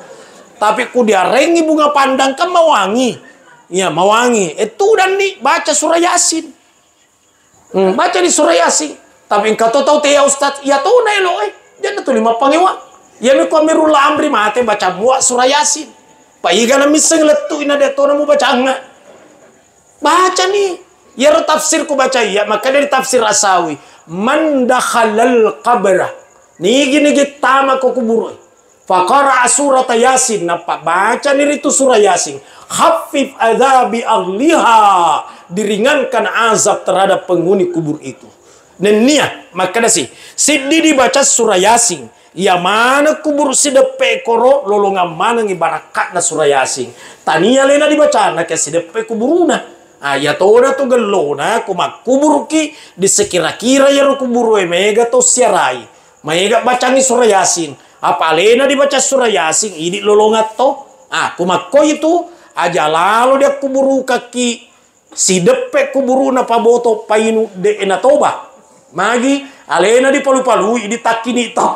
Tapi ku dia rengi bunga pandang kan mawangi. Ya, mawangi. Itu dan nih baca surah Yasin. Baca di surah Yasin. Tapi engkau tahu ya Ustaz, ya tahu na elo jangan tuh 5 pangewa. Ya mi ko amirul amri mate baca buat surah Yasin. Pa iga na miseng letu ina de to na mo baca nga. Baca nih. Ya ro tafsir ku baca ya, maka dari tafsir Asawi, man dakhalal qabra. Nigi tama ko kubur. Faqara surat Yasin, napa baca nih itu surah Yasin. Khaffif adzabi ahliha, diringankan azab terhadap penghuni kubur itu. Dan niat maka dasi siddi dibaca surah Yasin. Ya mana kubur sidepe koro lolongan mana ngibarakat na surah Yasin. Tania lena dibaca na ke sidepe kuburuna. Ya toda to gelona kumak kubur ki disekira-kira ya kubur mega to siarai. Mega bacangi surah Yasin. Apa lena dibaca surah Yasin ini lolongat to. Kumak ko itu aja lalu dia kuburu kaki sidepe kuburu na paboto painu de enatoba. Magi alena di palu-palu ini takini to.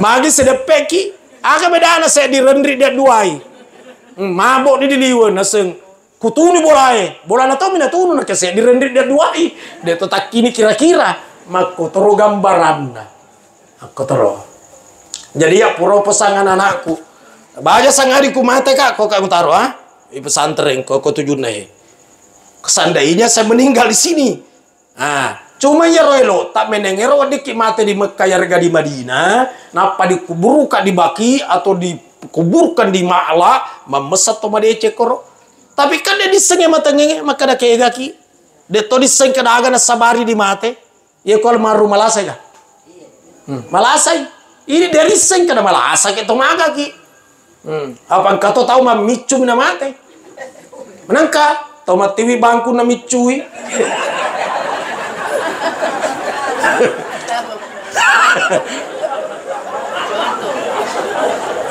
Magi sidepe ki aga bedana saya direndri dia duai. Mabok di diliwan naseng kutuni bola na to mina tunu na kasi direndri dia duai. Dia to takini kira-kira mako toro gambaranna. Aku toro. Jadi ya puro pasangan anakku. Baja sangari ku mate kak kok kamu taruh di pesantren kok tujuan kesandainya saya meninggal di sini. Cuma ya roelo tak menengero dikit mate di Mekah ya rega di Madinah, napa dikuburkan di Baki atau dikuburkan di Ma'la, memesat to madece koro. Tapi kan dia disenge mata ngenge maka da kayak gaki. Dia to diseng kada aga na sabari di mate. Ya kalau maru malasai kah? Malasai. Ini dari seng kada malasai ke to maga ki. Apa engkau tahu mamicu na mate? Menangka tomat tiwi bangku na micui.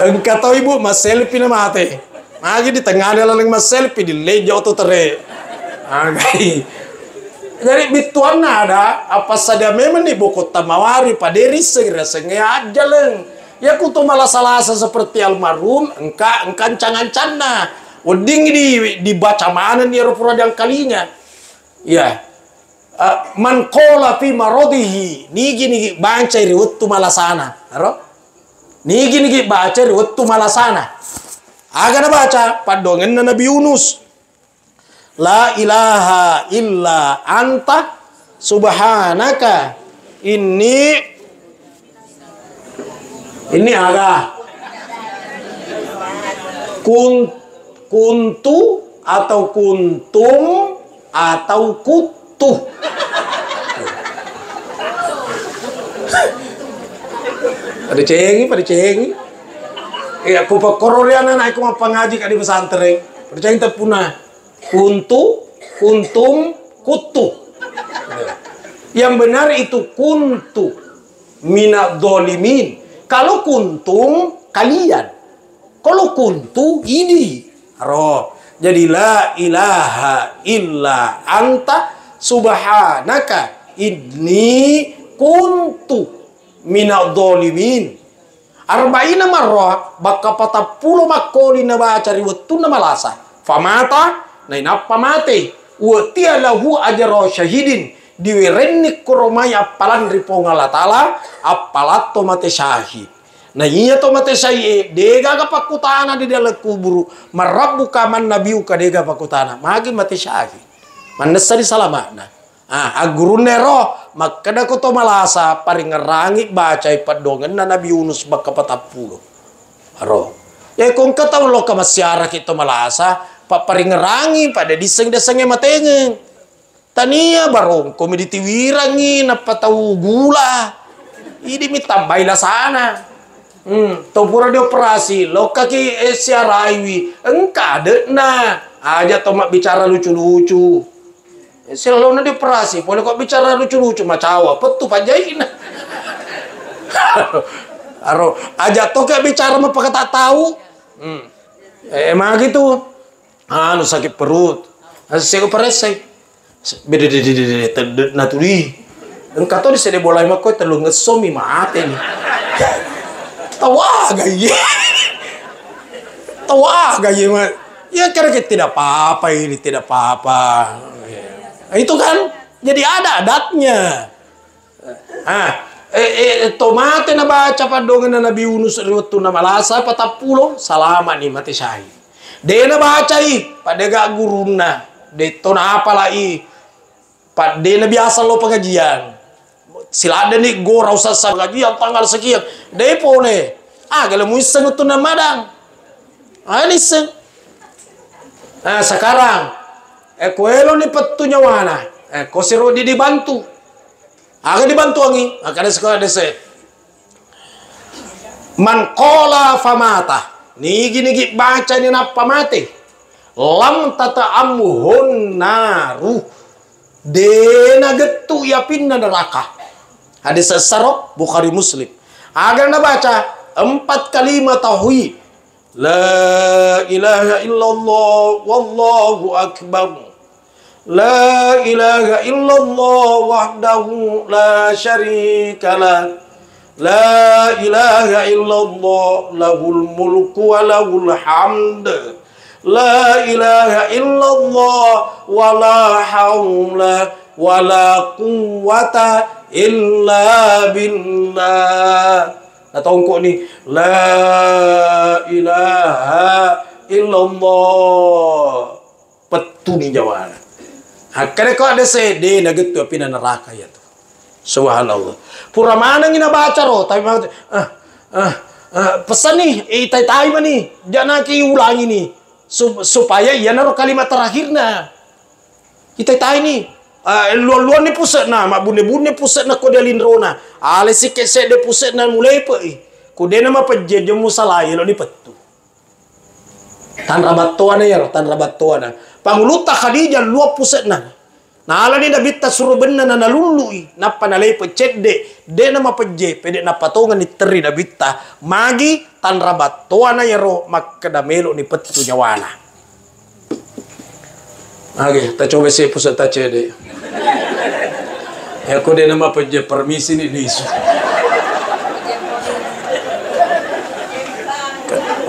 Engkau tahu ibu mas selfie na mate. Magi di tengah ada lalang mas selfie di lejo tu tere. Jadi bituan ada apa saja memang nih buku tamawari paderi segera aja leng. Ya kutu malah salah seperti almarhum engka cangan cana. Uding dibaca mana nih rupura yang kalinya. Ya. Man qala fi maradihi nigi baca riwayat malasana. Aro? Nigi baca riwayat malasana. Aga na baca padongen na Nabi Yunus. La ilaha illa anta subhanaka ini aga kuntu atau kuntum atau kutuh. Pada cengi. Aku pakororean anak aku mah pangaji ka di pesantren. Pada cengi terpunah. Kuntum, kutu. Yang benar itu kuntu minad dolimin. Kalau kuntum kalian. Kalau kuntu ini. Jadi la ilaha illa anta subhanaka inni kuntu minad dolimin. Arba'ina marrah baka 40 makoli na baca riwayatun na malasa. Famata na inapa mate wa tialahu ajra syahidin diwirenni koromaya apalan ripo ngalatala apalato mate syahid. Nah iya to mate syahid dega ga pakutana di dalam kubur marabbuka man nabiuka dega pakutana magi mate syahid manesa di salamana. Agurune roh makada ko to malasa paring ngerangi baca padongen na Nabi Yunus baka 40 aro. Ya kung kataw lo ka masyara kito malasa paparing ngerangi pada diseng-desengnya matengeng. Tania barong komeditiwirangi napataw gula. Ini mitambay la sana. Topura di operasi lo kaki siaraiwi engkade na aja tomak bicara lucu-lucu. Selalu na di operasi, boleh kok bicara lucu-lucu macawa, petu pajain. Aro, aja to kayak bicara mah pakai tak tahu. Emang gitu. Anu sakit perut. Saya operasi. Beda naturi. Engkau tuh disini boleh mah kau terlalu ngesomi mati nih. Tawa gaya. Tawa gaya mah. Ya karena tidak apa-apa ini, tidak apa-apa. Nah, itu kan jadi ada adatnya. Tomate na baca padongan na Nabi Yunus riwatu na malasa patapulo salama ni mati syahid. De na baca pada gak guruna. De to na apa lai. Pada na biasa lo pengajian. Sila ada nih go rausa sa pengajian tanggal sekian. De pole. Kalau mau iseng itu na madang. Iseng. Nah sekarang kuelo ni petunya wana. Kosiro dibantu. Akan dibantu angi, akan sekolah desa. Man qala famata. Ni gini baca ni napa mati. Lam tata'amuhun naru. Dena getu ya pindah neraka. Hadis Sarok Bukhari Muslim. Agar na baca 4 kalimat tauhid. La ilaha illallah wallahu akbar. La ilaha illallah wahdahu la syarika lah. La ilaha illallah lahul mulku wa lahul hamd. La ilaha illallah wa la hawla wa la quwwata illa billah. Nah tongkok ni la ilaha illallah. Petu ni jawaban. Karena kau ada sede naget tu api neraka ya tu. Subhanallah. Pura mana ngina baca ro tapi pesan nih tai mani jangan ki ulangi nih supaya ia naro kalimat terakhirnya. Kita tai nih luar ni pusat na mak bune pusat na ko dia lindrona. Ale sikit sede pusat na mulai pe. Ko dia nama peje jemu salai lo ni petu. Tan rabat tuana ya tan rabat tuana. Panguluta Khadijah luap pusat na. Nah ala ni Nabi suruh benar na nalului. Napa nalai pecet de nama peje pede napa tongan ni teri Nabi magi tan rabat tuana ya ro mak kedamelo ni petu nyawana. Oke, kita coba sih pusat ta cede. Ya ko de nama peje permisi ni lisu.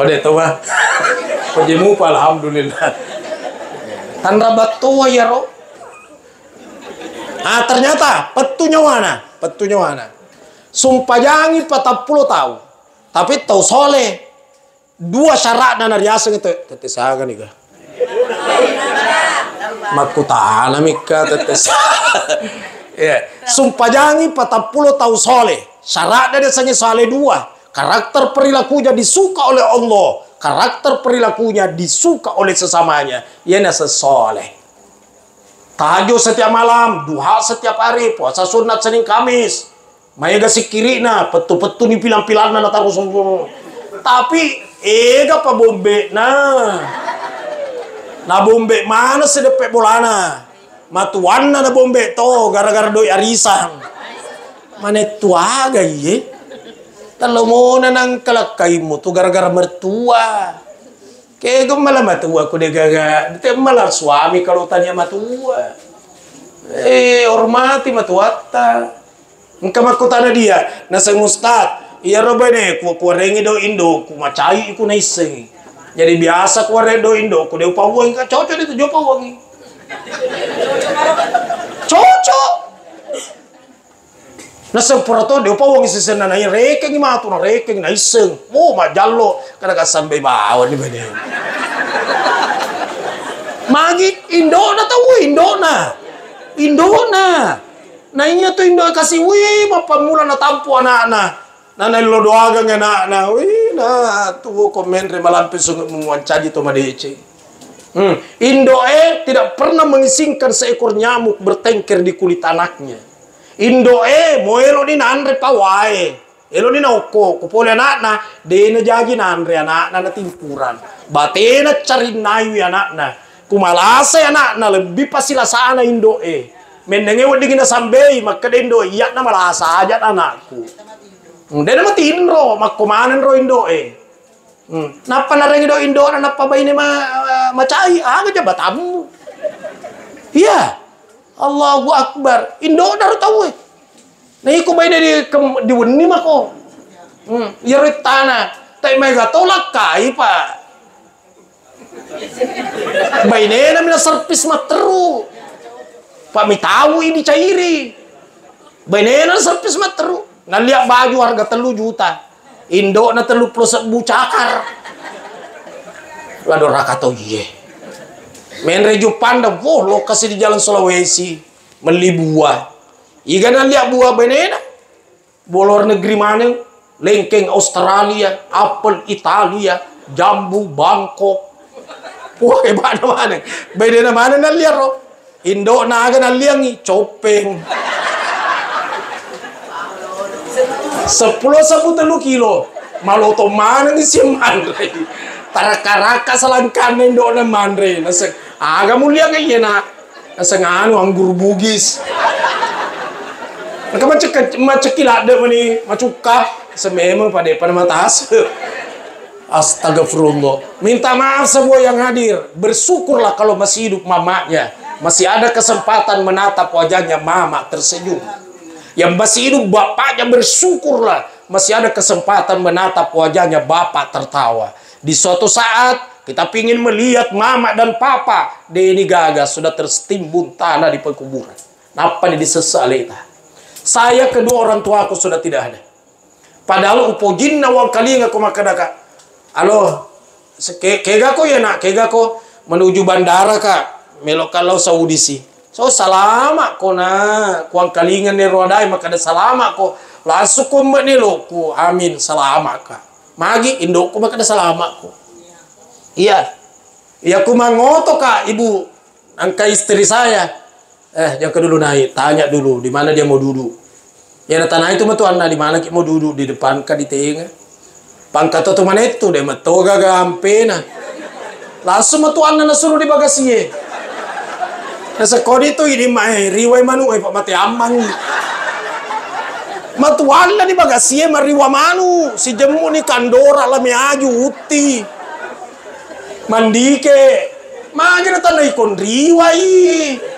Ode tawa. Pejimu alhamdulillah. Tan rabat tua ya ro. Ternyata petunya mana? Sumpah jangi 40 tahun. Tapi tahu soleh. 2 syarat dan riasa gitu. Tetes agan nih ga. Makutana mika tetes. Ya, sumpah jangi 40 tahun soleh. Syarat dan desanya soleh 2. Karakter perilakunya disuka oleh Allah. Karakter perilakunya disuka oleh sesamanya. Ia nasa soleh. Tahajud setiap malam, duha setiap hari, puasa sunat Senin Kamis. Maya gasi kiri na, petu-petu ni pilang-pilang na taruh semua. Tapi ega pa bombe na. Na bombe mana sedepek bolana. Matuan na bombe to gara-gara doi arisan. Mana tuaga ye? Kalau mau nanang kalakai mu tu gara-gara mertua. Kayak gue malah matua aku deh gaga. Dia malah suami kalau tanya matua. Hormati matuata. Engkau aku tanya dia. Nasa ustad. Iya robene ku rengi do indo ku macai ku naiseng. Jadi biasa ku rengi do indo ku deu pawang ka cocok itu jo pawangi. Cocok. Nasa purato deu pawang isesena na rekeng matu na rekeng na iseng. Oh majallo kada ka sampai bawa ni bade. Magi Indo na tahu Indo na. Nah inya tuh Indo kasih wih mapamula na tampu anak-anak. Nana lo doaga anak-anak. Wih na tuh komen remalampe sungut memuancaji to madece. Indo tidak pernah mengisingkan seekor nyamuk bertengker di kulit anaknya. Indo moelo ni nanre pawai. Elo ni nauko kupole anak-na dena jagi nanre anak-na na timpuran. Batena cari nayu anak-na. Kumalase anak-na lebih pasila sana Indo Mendenge wadi gina sambai maka Indo iya na malasa aja anakku. Dena matinro makumanan ro Indo Napa na rengi do Indo na napa bay ni macai aga jabatamu. Iya. Allahu Akbar. Indo daru tahu Nah iku bay di wani mako. Yarit tanah. Tai mega tolak kai pa. Bainena mina servis materu. Pak mi tahu ini cairi. Bainena servis materu. Nalia baju harga 3 juta. Indo na 30 cakar. Lado rakato iye. Menreju panda lokasi di Jalan Sulawesi beli buah. Iga nalia buah bainena. Bolor negeri mana? Lengkeng Australia, apel Italia, jambu Bangkok. Wah, mana? Beda mana nalia ro? Indo naga nalia ngi copeng. 10 kilo. Maloto mana ni si Mandre? Taraka-raka salangkan Indo na Mandre. Nasa aga mulia kaya na. Nasa ngano anggur bugis. Naka macekilada mani macuka sememang pada matas. Astagfirullah. Minta maaf semua yang hadir. Bersyukurlah kalau masih hidup mamanya. Masih ada kesempatan menatap wajahnya mama tersenyum. Yang masih hidup bapaknya bersyukurlah. Masih ada kesempatan menatap wajahnya bapak tertawa. Di suatu saat kita ingin melihat mama dan papa. Deni gagas sudah tertimbun tanah di pekuburan. Napa ini disesali? Saya kedua orang tua aku sudah tidak ada. Padahal upojin nawang kali ngaku makadaka. Alo, kega ko ya nak, kega ko menuju bandara kak. Melok kalau Saudi sih. So salama ko na, kuang kalingan ni rodai makada salama ko. Langsung ko mbak ni lo, ku amin salama kak. Magi Indo ko makada salama ko. Iya, iya ku mangoto kak ibu, angka istri saya. Jangan dulu naik, tanya dulu di mana dia mau duduk. Ya na tanah itu matu anda di mana kita mau duduk, di depan kah di tengah. Pangkat tu mana itu dia matoga gampena. Langsung matu anda nasuruh di bagasi. Nasa kodi itu ini mai riwai manu pak mati amang. Matu anda di bagasi mariwa manu si jemu ni kandora lah aju uti. Mandike. Magi na tanah ikon riwai.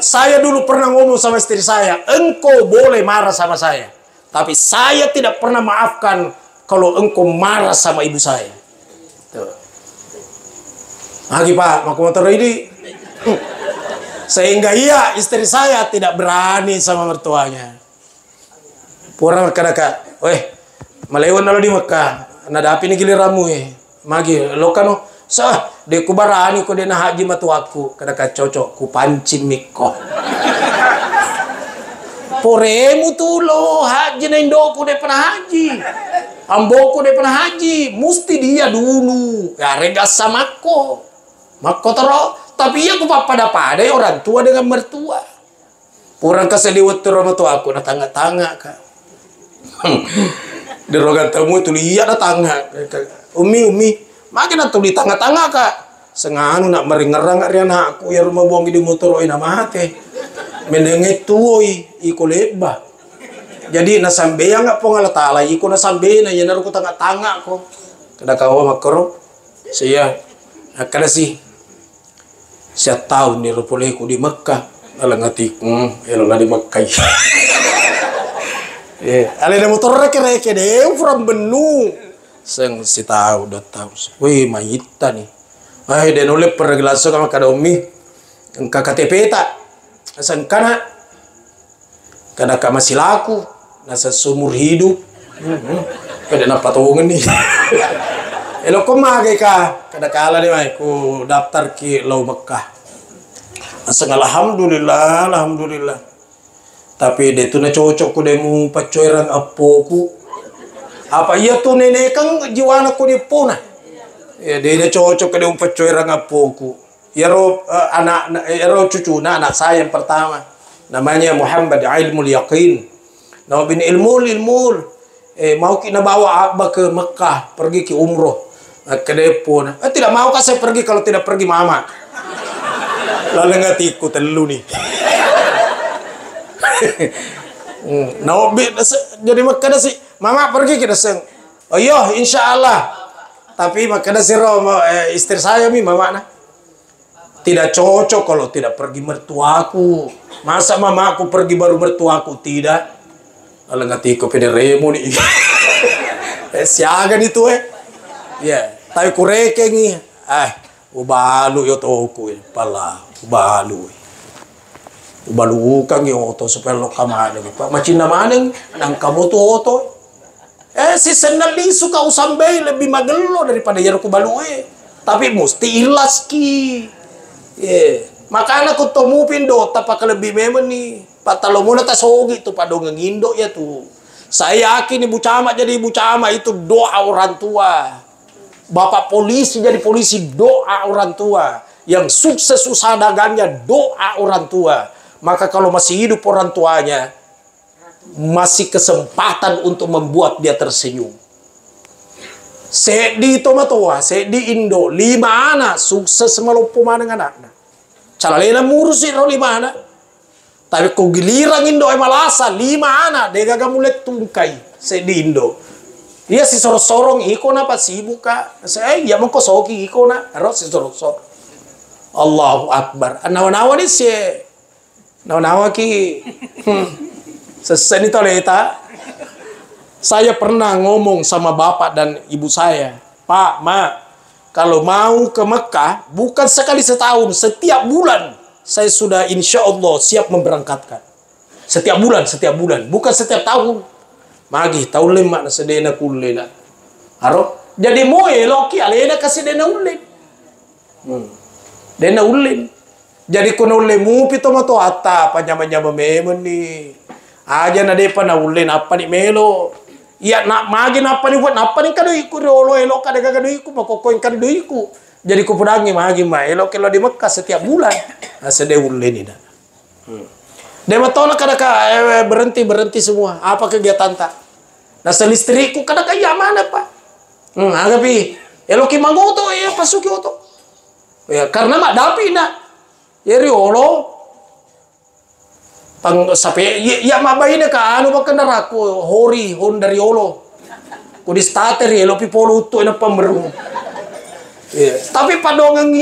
Saya dulu pernah ngomong sama istri saya, engkau boleh marah sama saya, tapi saya tidak pernah maafkan kalau engkau marah sama ibu saya. Tuh. Lagi pak, mau motor ini, sehingga iya istri saya tidak berani sama mertuanya. Pura kadaka, weh, malewan lalu di Mekah, nada api ni giliramu magi lo kano. Sah, de ku barani ko de na haji matuaku kada ka cocok ku pancing mikko. Poremu tulo haji na Indoku de pernah haji. Amboku de pernah haji, mesti dia dulu. Ya regas sama ko. Mako tero, tapi ya ku pada orang tua dengan mertua. Orang kaseliwat tero matuaku na tanga-tanga ka. Di rogan tamu itu lihat na tanga. Umi. Makin atau di tengah-tengah kak, senganu nak meringerang ria anakku ya rumah buang di motor oi nama mate, mendengai tuoi iko leba. Jadi nasambe yang nggak pongal tala iko nasambe na ya naruku tengah-tengah ko. Kada kau makro, saya kada sih. Saya tahu ni rupoleku di Mekah, alangati, elola di Mekah. Ada motor reke-reke deh, from Benu. Seng si tahu udah tahu. Wih mayita nih. Dan oleh pergelaso kama kada umi. Engka KTP tak. Seng kana. Kada ka masih laku. Nasa sumur hidup. Kada na patungan nih. Elo ko magay ka. Kada kala di may ku daftar ki Law Mekah. Asang alhamdulillah. Tapi dia tu na cocok ko demu pacoiran apoku. Apa iya tuh nenek kang jiwana ko di puna. Ya dia cocok ke dia pacoiran apoku. Ya ro cucu anak saya yang pertama. Namanya Muhammad Ilmul Yaqin. Nama bin Ilmul. Mau kita bawa abah ke Mekah, pergi ke umroh. Ke depo. Tidak mau kah saya pergi kalau tidak pergi mama. Lalu nggak ikut telu nih. Jadi makanya sih mama pergi kita seng. Oh iya insya Allah. Tapi makanya sih istri saya mama nah tidak cocok kalau tidak pergi mertuaku. Masa mama aku pergi baru mertuaku tidak. Kalau nggak tiko pederemo nih. Siagan itu ya. Tapi kureke ngi, ubalu yo toku pala, ubalu. Ubalu kang yo to supaya lo kamana pa. Macin naman nang kamu to oto. Si senali suka usambay lebih magelo daripada yaro kubalu Tapi mesti ilas ki. Makanya ko tumupin do tapak lebih memang nih. Patalo muna tasogi tu pada ngindo ya tuh. Saya yakin ibu camat jadi ibu camat itu doa orang tua. Bapak polisi jadi polisi doa orang tua. Yang sukses usaha dagangnya doa orang tua. Maka kalau masih hidup orang tuanya, masih kesempatan untuk membuat dia tersenyum. Di Tomatoa, di Indo, 5 anak sukses melumpuh dengan anaknya. Calalena murusin 5 anak. Tapi kau giliran Indo malasa 5 anak, dia gak mulai tungkai di Indo. Dia si sorong-sorong iko na pa sibuk ka. Saya ya mo ko soki iko na, harus si sorong-sorong. Allahu Akbar. Nawa-nawa ni si nawa-nawa ki. Sesen itu leta. Saya pernah ngomong sama bapak dan ibu saya, Pak, Ma, kalau mau ke Mekah bukan sekali setahun, setiap bulan saya sudah insya Allah siap memberangkatkan. Setiap bulan, bukan setiap tahun. Magi tahun lima na sedena kulena. Aro, jadi moe loki alena kasih dena ulin. Dena ulin. Jadi kono lemu pito mato ata panyama-nyama memang ni. Aja na depa na ulin apa ni melo. Iya nak magi napa ni buat napa ni kadoi ku rolo elok kada kadoi ku makokoin kadoi ku. Jadi ku pudangi magi ma elok kalau di Mekah setiap bulan. Sede ulin ni dah. Dia matona kada ka berhenti semua. Apa kegiatan tak? Nah selistriku kada kaya mana pak? Agapi eloki mangoto ya pasuki oto. Ya karena mak dapi na. Ya riolo pang sape ya mabaina ka anu ba kendaraku hori Honda Riolo. Ku di starter ya lopi polo uto ina pamberu. Ya, tapi padongang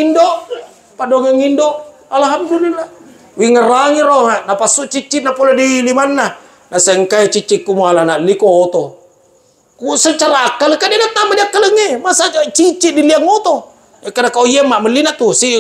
Indo alhamdulillah. Wingerangi roh na pasu cicit na pula di limanna. Na sengkai cicit kumala na liko oto. Ku secara akal kan dia tambah dia kelenge. Masa cicit di liang oto. Ya kada kau iya mak melina tuh si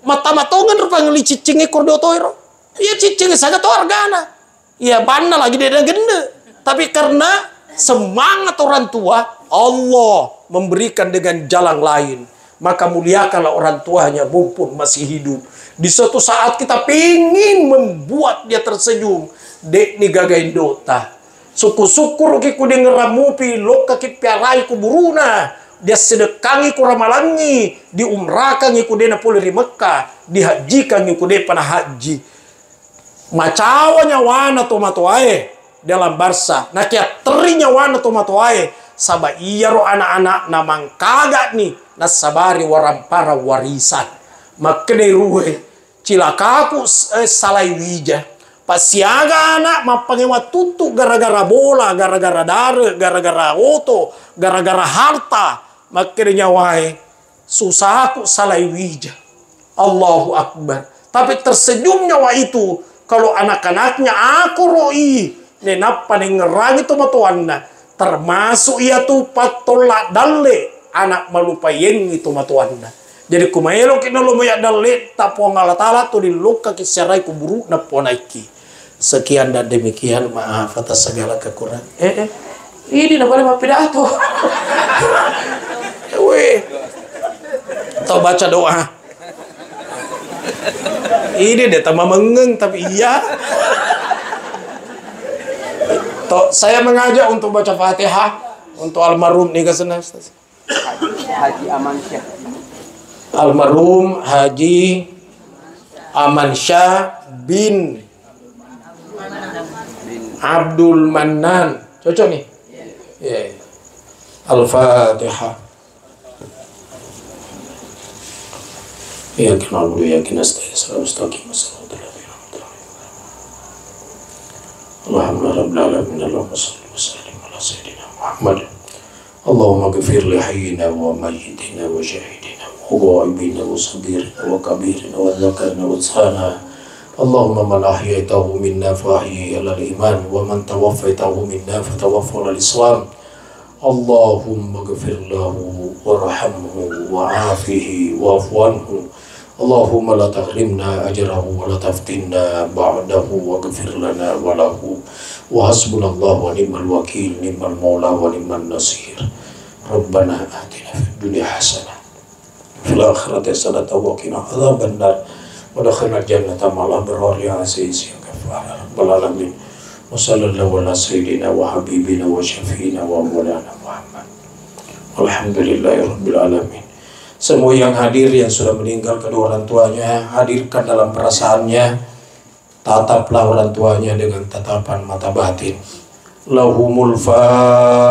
mata-matongan rupanya li cicing ekor do toiro. Iya cicing sangat organa. Iya bana lagi dia gende. Tapi karena semangat orang tua, Allah memberikan dengan jalan lain. Maka muliakanlah orang tuanya mumpun masih hidup. Di suatu saat kita pingin membuat dia tersenyum. Dek ni gagain dota. Syukur-syukur kiku dia ngeramupi. Loka kipiarai kuburuna. Dia sedekangi ku ramalangi. Diumrakan iku dia napuli di Mekah. Dihajikan iku dia panah haji. Macawanya wana tomatoae dalam barsa. Nah kia terinya wana tomatoae. Saba iya ro anak-anak namang kagak nih. Nasabari warampara warisan. Makne ruhe. Cilakaku salai wija. Pasiaga anak mapangewa tutu gara-gara bola. Gara-gara dare. Gara-gara oto. Gara-gara harta. Makne nyawae. Susahku salai wija. Allahu Akbar. Tapi tersenyumnya wa itu. Kalau anak-anaknya aku roi nenapa ngerangi tu matuanna termasuk ia tu patolak dalle anak malupayeng itu matuanna. Jadi kumaelo kina lo maya dalle tapo ngalatala tu diluka kisarai kuburu na ponaiki. Sekian dan demikian, maaf atas segala kekurangan. Ini na boleh pidato. Tau baca doa. Ini dia tambah mengeng tapi iya. Saya mengajak untuk baca Fatihah untuk almarhum nih kesana. Haji Amansyah. Almarhum Haji Amansyah bin Abdul Mannan. Cocok nih? Yeah. Al-Fatihah. Ya kena dulu ya kena stay mustaqim Allahumma rabbil alamin Allahumma salli wa sallim ala sayyidina Muhammad Allahumma ghfir li hayyina wa mayyitina wa shahidina wa ghaibina wa saghirina wa kabirina wa dhakarina wa unsana Allahumma man ahyaytahu minna fa ahyi ala al-iman wa man tawaffaytahu minna fa tawaffa ala al-islam Allahumma ghfir lahu warhamhu wa'afihi wa'fu anhu. Allahumma la tahrimna ajrahu wa la taftinna ba'dahu wa ghfir lana wa lahu. Wa hasbunallahu wa ni'mal wakil, ni'mal maula wa ni'mal nasir. Rabbana atina fid dunya hasanah fil akhirati hasanah wa qina adzaban nar. Wa adkhilna jannata ma'al abrar ya aziz ya ghafar ya rabbal alamin. Wa sallallahu ala sayyidina wa habibina wa syafiina wa maulana Muhammad. Alhamdulillahi rabbil alamin. Semua yang hadir yang sudah meninggal kedua orang tuanya, hadirkan dalam perasaannya, tataplah orang tuanya dengan tatapan mata batin. Lahumul Fatihah.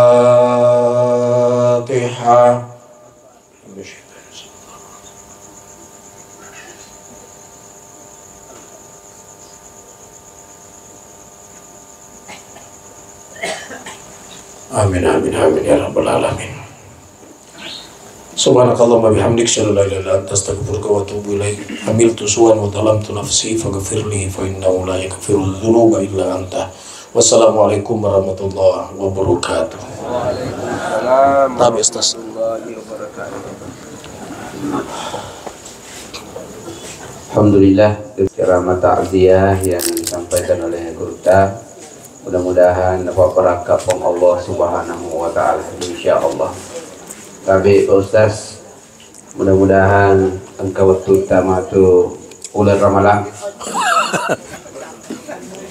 Amin amin amin ya rabbal alamin. Subhanakallahumma bihamdik, asyhadu an la ilaha illa anta, astaghfiruka wa atubu ilaik. Amiltu su'an wa zalamtu nafsi faghfirli fa innahu la yaghfiru dzunuba illa anta. Wassalamualaikum warahmatullahi wabarakatuh. Waalaikumsalam Tabi Ustaz. warahmatullahi wabarakatuh. Alhamdulillah, ceramah takziah yang disampaikan oleh Guru Ta. Mudah-mudahan dapat berkat from Allah Subhanahu wa taala insyaallah. Tapi Pak Ustaz, mudah-mudahan engkau waktu utama tu ular ramalan.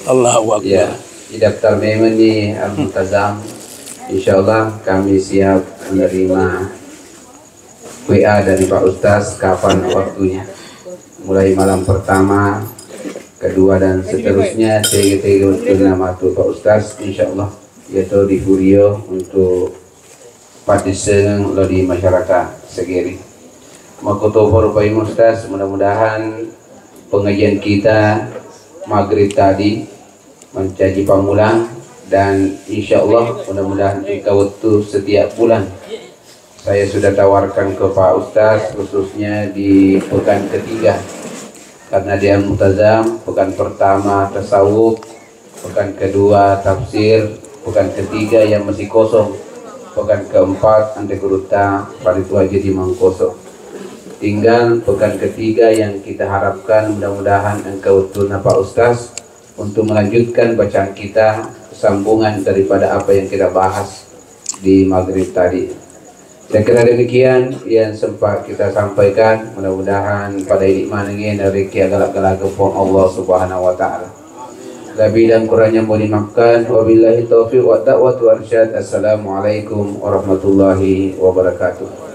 Allahu akbar. Ya, di daftar memang ni Al-Muntazam. Insyaallah kami siap menerima WA dari Pak Ustaz kapan waktunya. Mulai malam pertama, kedua dan seterusnya tiga untuk nama tu Pak Ustaz insyaallah yaitu di Furio untuk partiseng lo di masyarakat segeri. Makoto for Pak Ustaz, mudah-mudahan pengajian kita maghrib tadi mencaji pamulang dan insyaallah mudah-mudahan engkau waktu setiap bulan. Saya sudah tawarkan ke Pak Ustaz khususnya di pekan ketiga. Karena dia Muntazam, pekan pertama tasawuf, pekan kedua tafsir, pekan ketiga yang masih kosong, pekan keempat ante guruta pada itu aja di mangkosong. Tinggal pekan ketiga yang kita harapkan mudah-mudahan engkau tuna Pak Ustaz untuk melanjutkan bacaan kita sambungan daripada apa yang kita bahas di maghrib tadi. Saya kira demikian yang sempat kita sampaikan. Mudah-mudahan pada ini manangin rezeki galak-galak from Allah Subhanahu wa taala. Lebih dan kurangnya mohon dimaafkan. Wabillahi taufiq wa da'watu arsyad. Assalamualaikum warahmatullahi wabarakatuh.